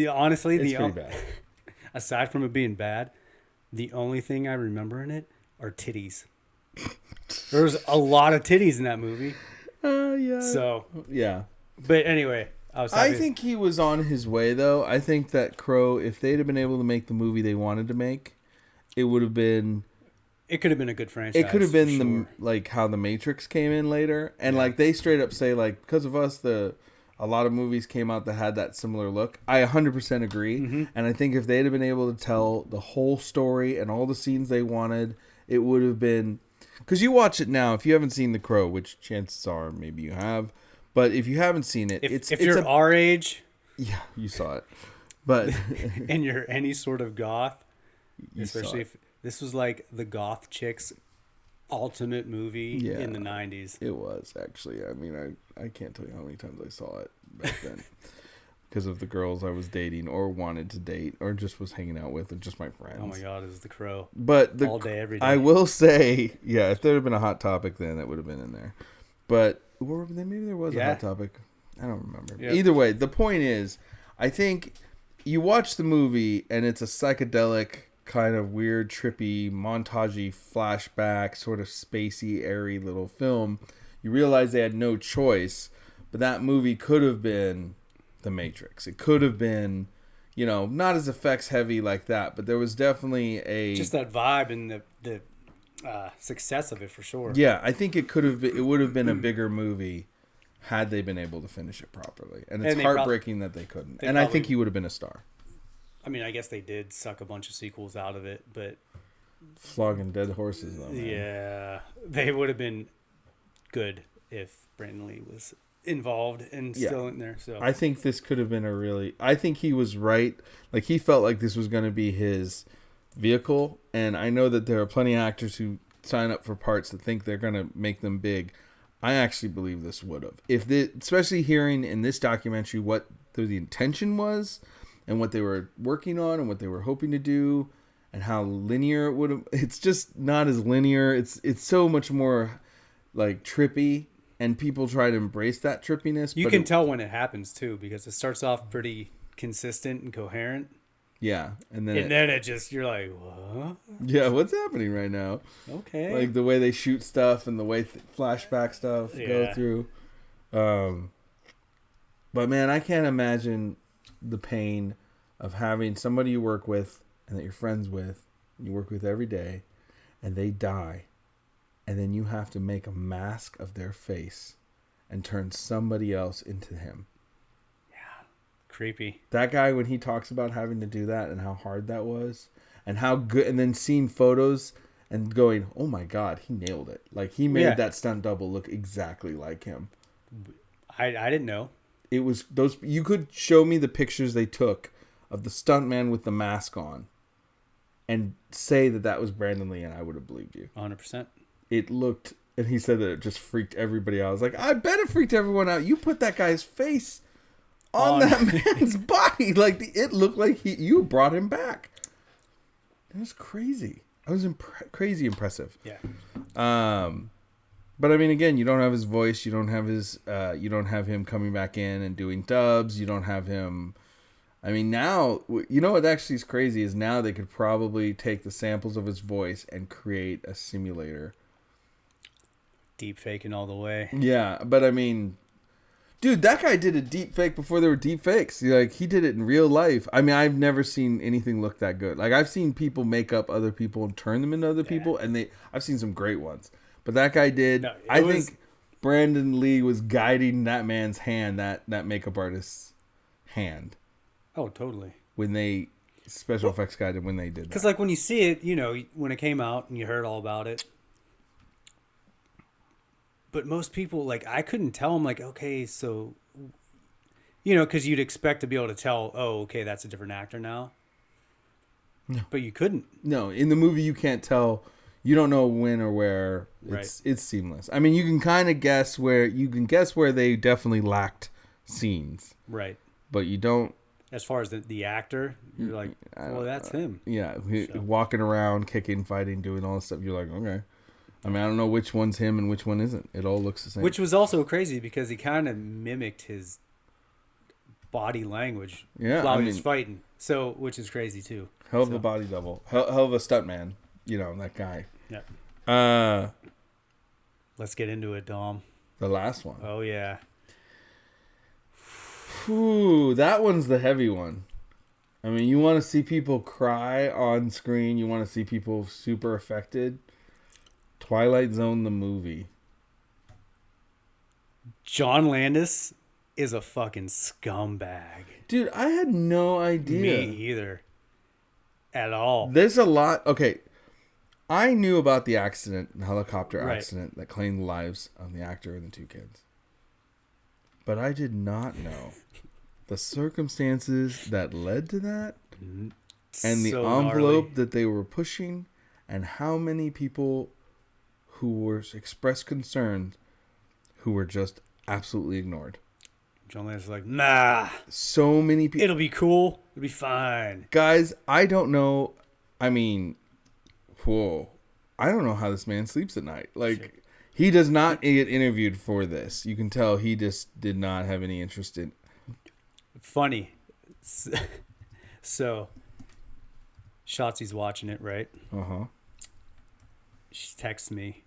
Honestly, It's pretty bad. Aside from it being bad, the only thing I remember in it are titties. There was a lot of titties in that movie. Yeah. So, Yeah. but anyway, happy. I think he was on his way, though. I think that Crow, if they'd have been able to make the movie they wanted to make, it would have been... It could have been a good franchise. It could have been sure. like how the Matrix came in later, and like they straight up say like because of us a lot of movies came out that had that similar look. I 100% agree, and I think if they'd have been able to tell the whole story and all the scenes they wanted, it would have been. Because you watch it now, if you haven't seen The Crow, which chances are maybe you have, but if you haven't seen it, if you're our age, yeah, you saw it, but and you're any sort of goth, especially if this was like the goth chick's ultimate movie in the 90s. It was, actually. I mean, I can't tell you how many times I saw it back then. Because of the girls I was dating or wanted to date or just was hanging out with or just my friends. Oh my God, it was The Crow. But all day, every day. I will say, yeah, if there had been a Hot Topic then, that would have been in there. But maybe there was a Hot Topic. I don't remember. Yep. Either way, the point is, I think you watch the movie and it's a psychedelic kind of weird, trippy, montagey, flashback, sort of spacey, airy little film. You realize they had no choice, but that movie could have been The Matrix. It could have been, not as effects heavy like that, but there was definitely just that vibe and the success of it for sure. Yeah, I think it would have been a bigger movie had they been able to finish it properly. And it's heartbreaking that they couldn't. And I think he would have been a star. I mean, I guess they did suck a bunch of sequels out of it, but flogging dead horses though. Man. Yeah, they would have been good if Brandon Lee was involved and still in there. So I think this could have been I think he was right. Like he felt like this was going to be his vehicle, and I know that there are plenty of actors who sign up for parts that think they're going to make them big. I actually believe this would have. Especially hearing in this documentary what the intention was and what they were working on and what they were hoping to do and how linear it would have. It's just not as linear. It's so much more like trippy, and people try to embrace that trippiness. You can tell when it happens too, because it starts off pretty consistent and coherent. Yeah, and then it just, you're like, what? Yeah, what's happening right now? Okay, like the way they shoot stuff and the way flashback stuff go through. But man, I can't imagine the pain of having somebody you work with and that you're friends with, and you work with every day, and they die, and then you have to make a mask of their face and turn somebody else into him. Creepy. That guy, when he talks about having to do that and how hard that was and how good, and then seeing photos and going, oh my God, he nailed it. Like he made that stunt double look exactly like him. I didn't know. It was those, you could show me the pictures they took of the stuntman with the mask on and say that was Brandon Lee, and I would have believed you. 100%. It looked, and he said that it just freaked everybody out. I was like, I bet it freaked everyone out. You put that guy's face on that man's body. Like it looked like you brought him back. It was crazy. It was crazy impressive. Yeah. But I mean, again, you don't have his voice. You don't have you don't have him coming back in and doing dubs. You don't have him. I mean, now, you know what actually is crazy is now they could probably take the samples of his voice and create a simulator. Deep faking all the way. Yeah, but I mean, dude, that guy did a deep fake before there were deep fakes. Like, he did it in real life. I mean, I've never seen anything look that good. Like, I've seen people make up other people and turn them into other people, and I've seen some great ones. But that guy did. No, I think Brandon Lee was guiding that man's hand, that makeup artist's hand. Oh, totally. When they special effects guy did when they did that. Because like when you see it, you know, when it came out and you heard all about it. But most people, like, I couldn't tell them, like, okay, so, you know, because you'd expect to be able to tell, oh, okay, that's a different actor now. No. But you couldn't. No, in the movie you can't tell. You don't know when or where. It's seamless. I mean, you can kind of guess where they definitely lacked scenes. Right. But you don't. As far as the actor, you're like, well, that's him. Yeah, walking around, kicking, fighting, doing all this stuff. You're like, okay. I mean, I don't know which one's him and which one isn't. It all looks the same. Which was also crazy because he kind of mimicked his body language while he was fighting. So, which is crazy too. Hell of a body double. Hell of a stuntman. You know, that guy. Yeah. Let's get into it, Dom. The last one. Oh, yeah. Whew, that one's the heavy one. I mean, you want to see people cry on screen. You want to see people super affected. Twilight Zone, the movie. John Landis is a fucking scumbag. Dude, I had no idea. Me either. At all. There's a lot. Okay. I knew about the accident, the helicopter Right. accident that claimed the lives of the actor and the two kids. But I did not know the circumstances that led to that and the So envelope gnarly. that they were pushing and how many people who were expressed concern who were just absolutely ignored. John Landis is like, nah, So many people. it'll be cool. It'll be fine. Guys, I don't know. I mean, whoa. I don't know how this man sleeps at night. Like, he does not get interviewed for this. You can tell he just did not have any interest in. Funny. So, Shotzi's watching it, right? Uh-huh. She texts me.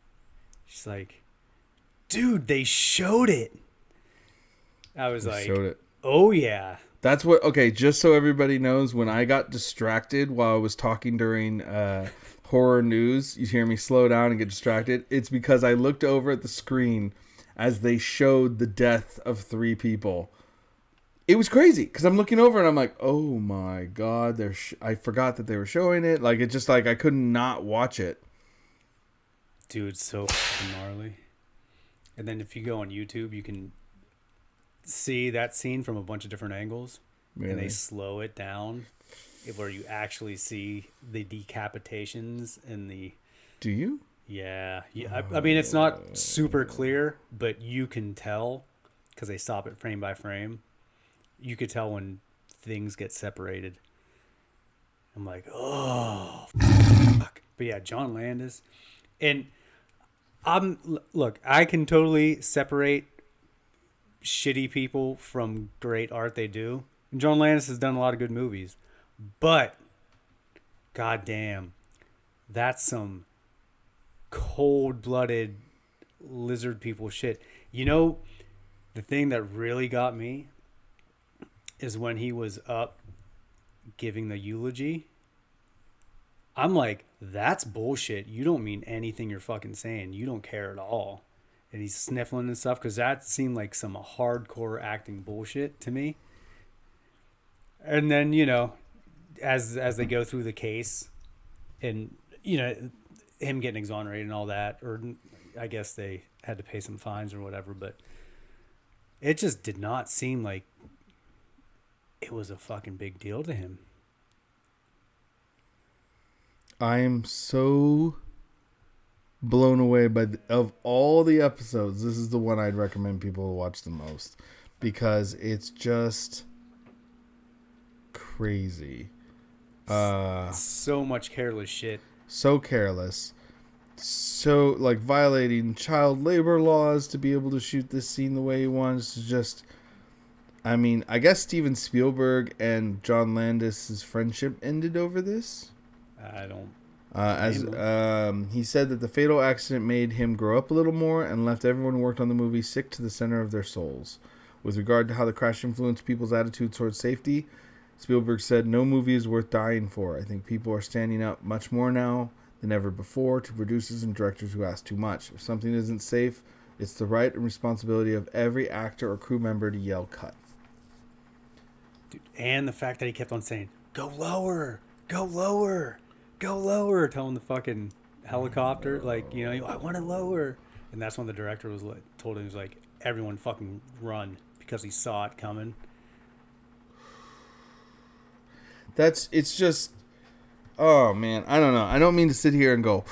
She's like, dude, they showed it. I was like, Showed it. oh, yeah. That's what, okay, just so everybody knows, when I got distracted while I was talking during horror news, you hear me slow down and get distracted, it's because I looked over at the screen as they showed the death of 3 people. It was crazy, because I'm looking over and I'm like, oh my God, I forgot that they were showing it. Like, it's just like I couldn't not watch it. Dude, so fucking gnarly. And then if you go on YouTube, you can see that scene from a bunch of different angles. And Really? they slow it down where you actually see the decapitations and the... Do you? Yeah. I mean, it's not super clear, but you can tell because they stop it frame by frame. You could tell when things get separated. I'm like, oh, fuck. But yeah, John Landis. And look, I can totally separate shitty people from great art they do. And John Landis has done a lot of good movies. But, goddamn, that's some cold-blooded lizard people shit. You know, the thing that really got me is when he was up giving the eulogy. I'm like, that's bullshit. You don't mean anything you're fucking saying. You don't care at all. And he's sniffling and stuff because that seemed like some hardcore acting bullshit to me. And then, you know, as they go through the case and, you know, him getting exonerated and all that, or I guess they had to pay some fines or whatever, but it just did not seem like it was a fucking big deal to him. I am so blown away by of all the episodes, this is the one I'd recommend people watch the most because it's just crazy. So much careless shit. So careless. So like violating child labor laws to be able to shoot this scene the way he wants. Just, I mean, I guess Steven Spielberg and John Landis' friendship ended over this. I don't. He said that the fatal accident made him grow up a little more and left everyone who worked on the movie sick to the center of their souls. With regard to how the crash influenced people's attitudes towards safety, Spielberg said, "No movie is worth dying for. I think people are standing up much more now than ever before to producers and directors who ask too much. If something isn't safe, it's the right and responsibility of every actor or crew member to yell cut." Dude, and the fact that he kept on saying, "Go lower, go lower, go lower," telling the fucking helicopter, like, you know, "I want it lower." And that's when the director was like, told him, he was like, "Everyone fucking run," because he saw it coming. It's just, oh man, I don't know. I don't mean to sit here and go,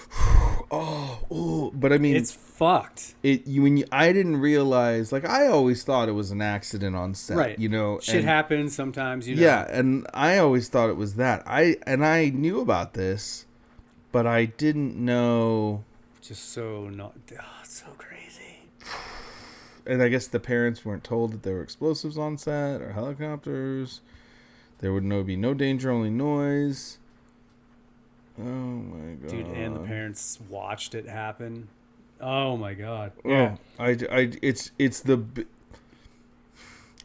oh, ooh, but I mean, It's fucked. I didn't realize, like, I always thought it was an accident on set, Right. you know. Shit happens sometimes, you know. Yeah, and I always thought it was that. I knew about this, but I didn't know. Just so not. Oh, it's so crazy. And I guess the parents weren't told that there were explosives on set or helicopters. There would be no danger, only noise. Oh my god, Dude, and the parents watched it happen. Oh my god. Yeah, it's the.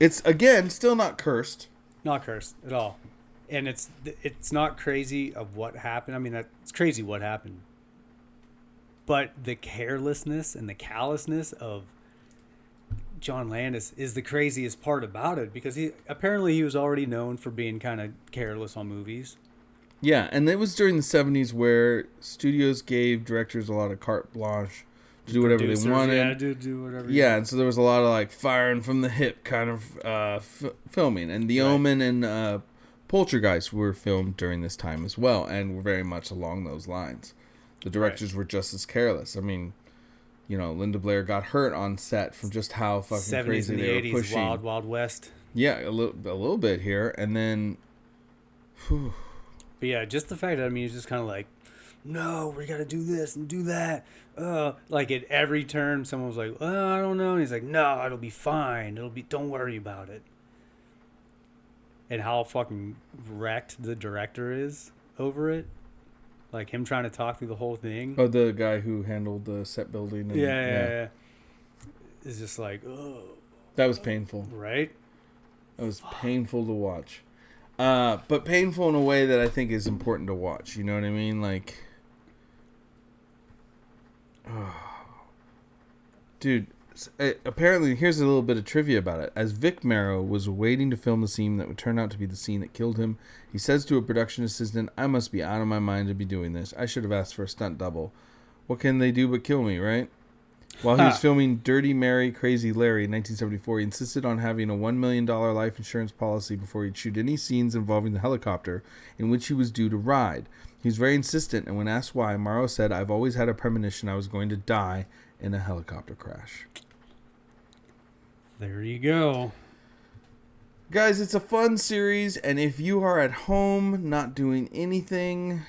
It's, again, still not cursed. Not cursed at all. And it's not crazy of what happened. I mean, it's crazy what happened. But the carelessness and the callousness of John Landis is the craziest part about it, because he was already known for being kind of careless on movies. Yeah, and it was during the 70s where studios gave directors a lot of carte blanche to do whatever they wanted. Yeah, do whatever. Yeah, and so there was a lot of like firing from the hip kind of filming. And The Omen and Poltergeist were filmed during this time as well, and were very much along those lines. The directors were just as careless. I mean, you know, Linda Blair got hurt on set from just how fucking 70s crazy and the they 80s, were pushing. Wild Wild West. Yeah, a little bit here, and then. Whew. But yeah, just the fact that, I mean, he's just kind of like, no, we got to do this and do that. Like at every turn, someone was like, oh, I don't know. And he's like, no, it'll be fine. Don't worry about it. And how fucking wrecked the director is over it. Like him trying to talk through the whole thing. Oh, the guy who handled the set building. And, Yeah. It's just like, oh. That was painful. Right? That was painful to watch. But painful in a way that I think is important to watch. You know what I mean? Like, dude, apparently, here's a little bit of trivia about it. As Vic Morrow was waiting to film the scene that would turn out to be the scene that killed him, he says to a production assistant, I must be out of my mind to be doing this. I should have asked for a stunt double. What can they do but kill me, right? While he was filming Dirty Mary, Crazy Larry in 1974, he insisted on having a $1 million life insurance policy before he'd shoot any scenes involving the helicopter in which he was due to ride. He was very insistent, and when asked why, Morrow said, I've always had a premonition I was going to die in a helicopter crash. There you go. Guys, it's a fun series, and if you are at home not doing anything,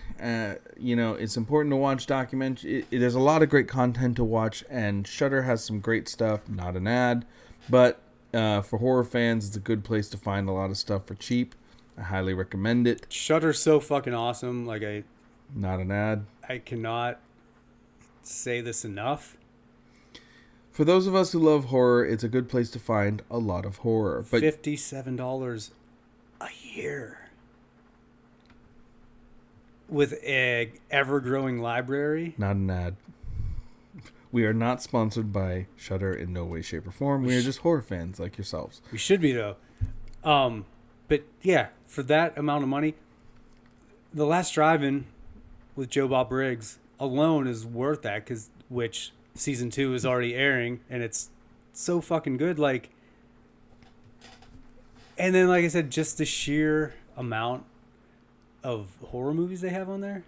you know, it's important to watch documentary. There's a lot of great content to watch, and Shudder has some great stuff. Not an ad, but for horror fans, it's a good place to find a lot of stuff for cheap. I highly recommend it. Shudder's so fucking awesome. Like Not an ad. I cannot say this enough. For those of us who love horror, it's a good place to find a lot of horror. But $57 a year with a ever-growing library. Not an ad. We are not sponsored by Shudder in no way, shape, or form. We are just horror fans like yourselves. We should be, though. But yeah, for that amount of money, The Last Drive-In with Joe Bob Briggs alone is worth that, which season 2 is already airing, and it's so fucking good. Like, and then, like I said, just the sheer amount of horror movies they have on there,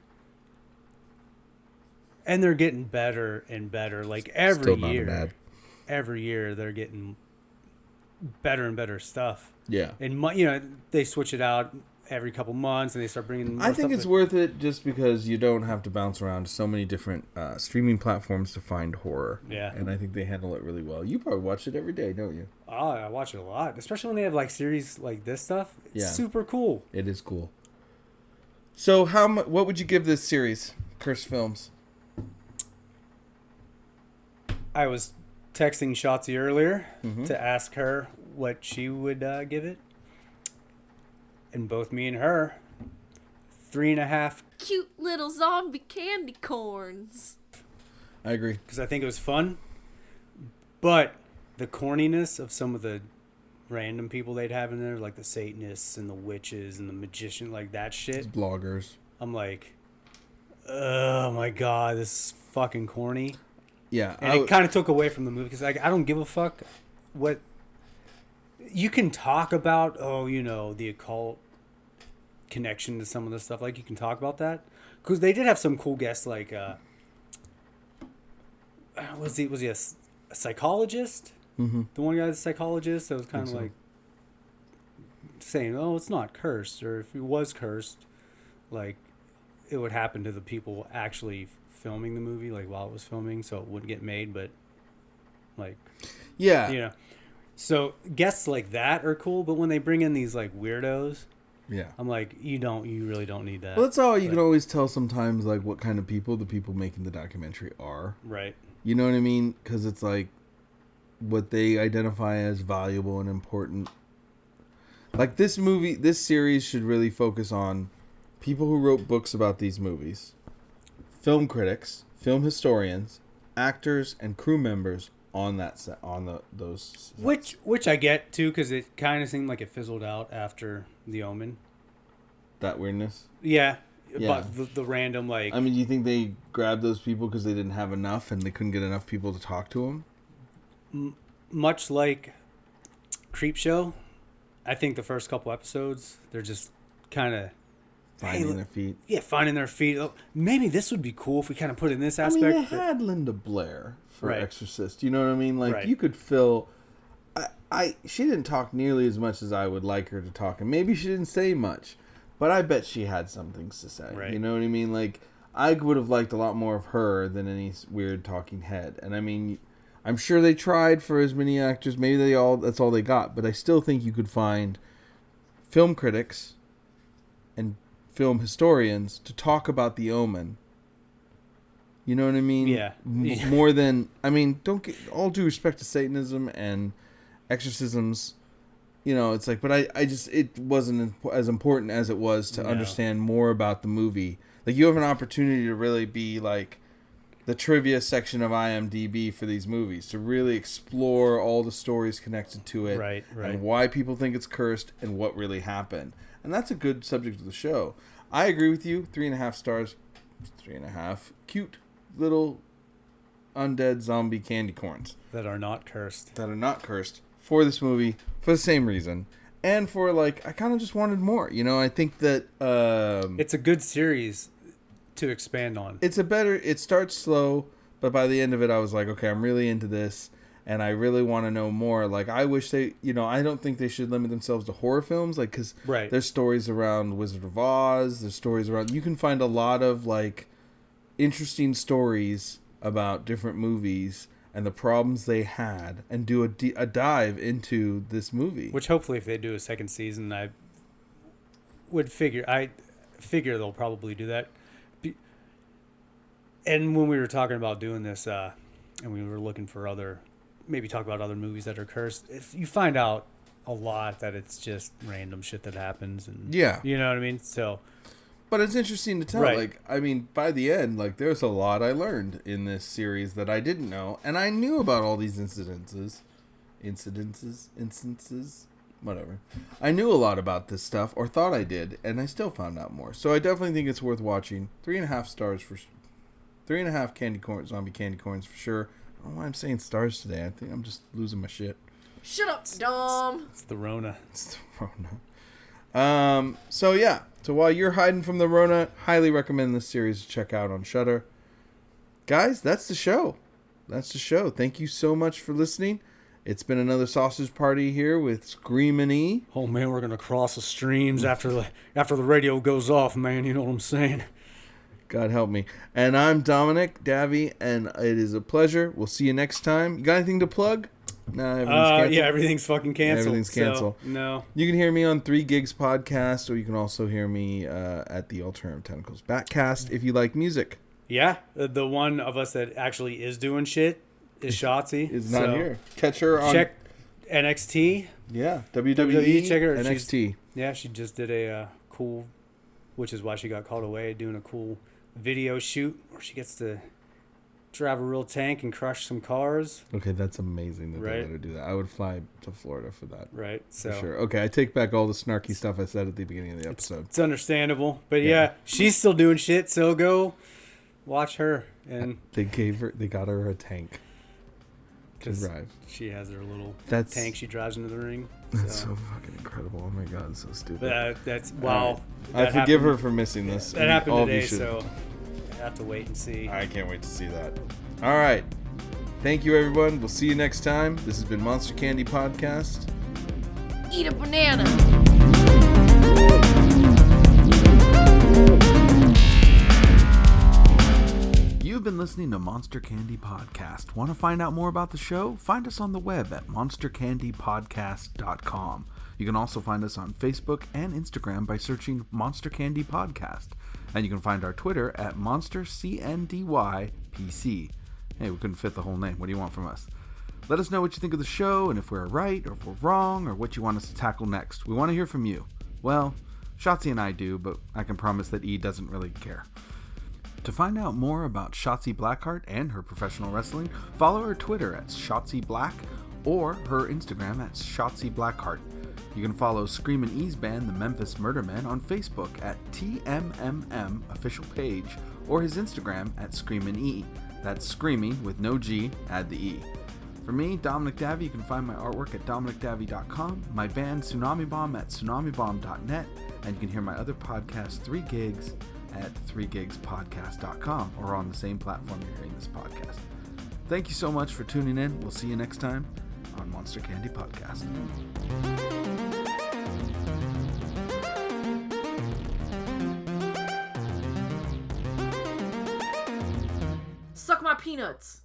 and they're getting better and better. Like every year they're getting better and better stuff. Yeah, and they switch it out every couple months, and they start bringing more I think stuff it's worth it just because you don't have to bounce around so many different streaming platforms to find horror. Yeah. And I think they handle it really well. You probably watch it every day, don't you? Oh, I watch it a lot, especially when they have like series like this stuff. It's super cool. It is cool. So what would you give this series, Cursed Films? I was texting Shotzi earlier to ask her what she would give it. And both me and her, 3.5. Cute little zombie candy corns. I agree. Because I think it was fun. But the corniness of some of the random people they'd have in there, like the Satanists and the witches and the magician, like that shit. It's bloggers. I'm like, oh my God, this is fucking corny. Yeah. And it kind of took away from the movie because I don't give a fuck what... You can talk about, the occult connection to some of the stuff. Like, you can talk about that. Because they did have some cool guests, like, was he a psychologist? Mm-hmm. The one guy was a psychologist that was kind of like saying, oh, it's not cursed. Or if it was cursed, like, it would happen to the people actually filming the movie, like, while it was filming, so it wouldn't get made, but, like... Yeah. So guests like that are cool, but when they bring in these like weirdos, yeah, I'm like, you really don't need that. Well, that's all you can always tell sometimes, like what kind of people the people making the documentary are. Right. You know what I mean? Because it's like, what they identify as valuable and important. Like this series should really focus on people who wrote books about these movies, film critics, film historians, actors, and crew members on that set, those. Which I get too, because it kind of seemed like it fizzled out after The Omen. That weirdness. Yeah. Yeah. But the random like. I mean, do you think they grabbed those people because they didn't have enough and they couldn't get enough people to talk to them? Much like Creepshow, I think the first couple episodes they're just kind of Finding their feet. Yeah, finding their feet. Oh, maybe this would be cool if we kind of put in this aspect. I mean, they had Linda Blair for Right. Exorcist. You know what I mean? Like, Right. you could fill... She didn't talk nearly as much as I would like her to talk. And maybe she didn't say much. But I bet she had some things to say. Right. You know what I mean? Like, I would have liked a lot more of her than any weird talking head. And I mean, I'm sure they tried for as many actors. Maybe that's all they got. But I still think you could find film critics and film historians to talk about The Omen. You know what I mean? Yeah. More than... I mean, don't get... All due respect to Satanism and exorcisms... You know, it's like, but I just, it wasn't as important as it was to understand more about the movie. Like, you have an opportunity to really be like the trivia section of IMDb for these movies, to really explore all the stories connected to it, Right. and why people think it's cursed and what really happened. And that's a good subject of the show. I agree with you. 3.5 stars. 3.5. Cute little undead zombie candy corns that are not cursed. For this movie, for the same reason, and for like, I kind of just wanted more. You know, I think that it's a good series to expand on. It starts slow, but by the end of it, I was like, okay, I'm really into this, and I really want to know more. Like, I wish they, you know, I don't think they should limit themselves to horror films, like, because there's stories around Wizard of Oz, there's stories around, you can find a lot of like interesting stories about different movies and the problems they had, and do a dive into this movie. Which hopefully, if they do a second season, I figure they'll probably do that. And when we were talking about doing this, and we were looking for maybe talk about other movies that are cursed, if you find out a lot that it's just random shit that happens, and you know what I mean. So. But it's interesting to tell. Right. Like, I mean, by the end, like, there's a lot I learned in this series that I didn't know. And I knew about all these instances, whatever. I knew a lot about this stuff, or thought I did, and I still found out more. So I definitely think it's worth watching. 3.5 stars for... 3.5 zombie candy corns for sure. I don't know why I'm saying stars today. I think I'm just losing my shit. Shut up, Dom. It's the Rona. So yeah. So while you're hiding from the Rona, highly recommend this series to check out on Shudder. Guys, that's the show. Thank you so much for listening. It's been another sausage party here with Screamin E. Oh man, we're gonna cross the streams after the radio goes off, man. You know what I'm saying? God help me. And I'm Dominic Davy, and it is a pleasure. We'll see you next time. You got anything to plug? No, everything's canceled. Yeah, everything's fucking canceled. Everything's canceled. So, no. You can hear me on 3 Gigs Podcast, or you can also hear me at the Alternative Tentacles Backcast if you like music. Yeah, the one of us that actually is doing shit is Shotzi. Is not here. Catch her on... Check NXT. Yeah, WWE, check her. NXT. Yeah, she just did a cool, which is why she got called away, doing a cool video shoot where she gets to drive a real tank and crush some cars. Okay, that's amazing that they let her do that. I would fly to Florida for that. Right. So for sure. Okay, I take back all the snarky stuff I said at the beginning of the episode. It's understandable. But yeah, she's still doing shit, so go watch her. And they got her a tank to drive. She has her little tank she drives into the ring. That's so fucking incredible. Oh my god, it's so stupid. That's wow. I forgive her for missing this. That happened today, so I have to wait and see. I can't wait to see that. All right. Thank you, everyone. We'll see you next time. This has been Monster Candy Podcast. Eat a banana. You've been listening to Monster Candy Podcast. Want to find out more about the show? Find us on the web at monstercandypodcast.com. You can also find us on Facebook and Instagram by searching Monster Candy Podcast. And you can find our Twitter at MonsterCNDYPC. Hey, we couldn't fit the whole name. What do you want from us? Let us know what you think of the show and if we're right or if we're wrong or what you want us to tackle next. We want to hear from you. Well, Shotzi and I do, but I can promise that E doesn't really care. To find out more about Shotzi Blackheart and her professional wrestling, follow her Twitter at Shotzi Black or her Instagram at Shotzi Blackheart. You can follow Screamin E's band, the Memphis Murder Men, on Facebook at TMMM official page or his Instagram at Screamin E. That's Screaming with no G, add the E. For me, Dominic Davy, you can find my artwork at dominicdavy.com, my band Tsunami Bomb at tsunamibomb.net, and you can hear my other podcast, 3 Gigs, at 3gigspodcast.com or on the same platform you're hearing this podcast. Thank you so much for tuning in. We'll see you next time on Monster Candy Podcast. Suck my peanuts.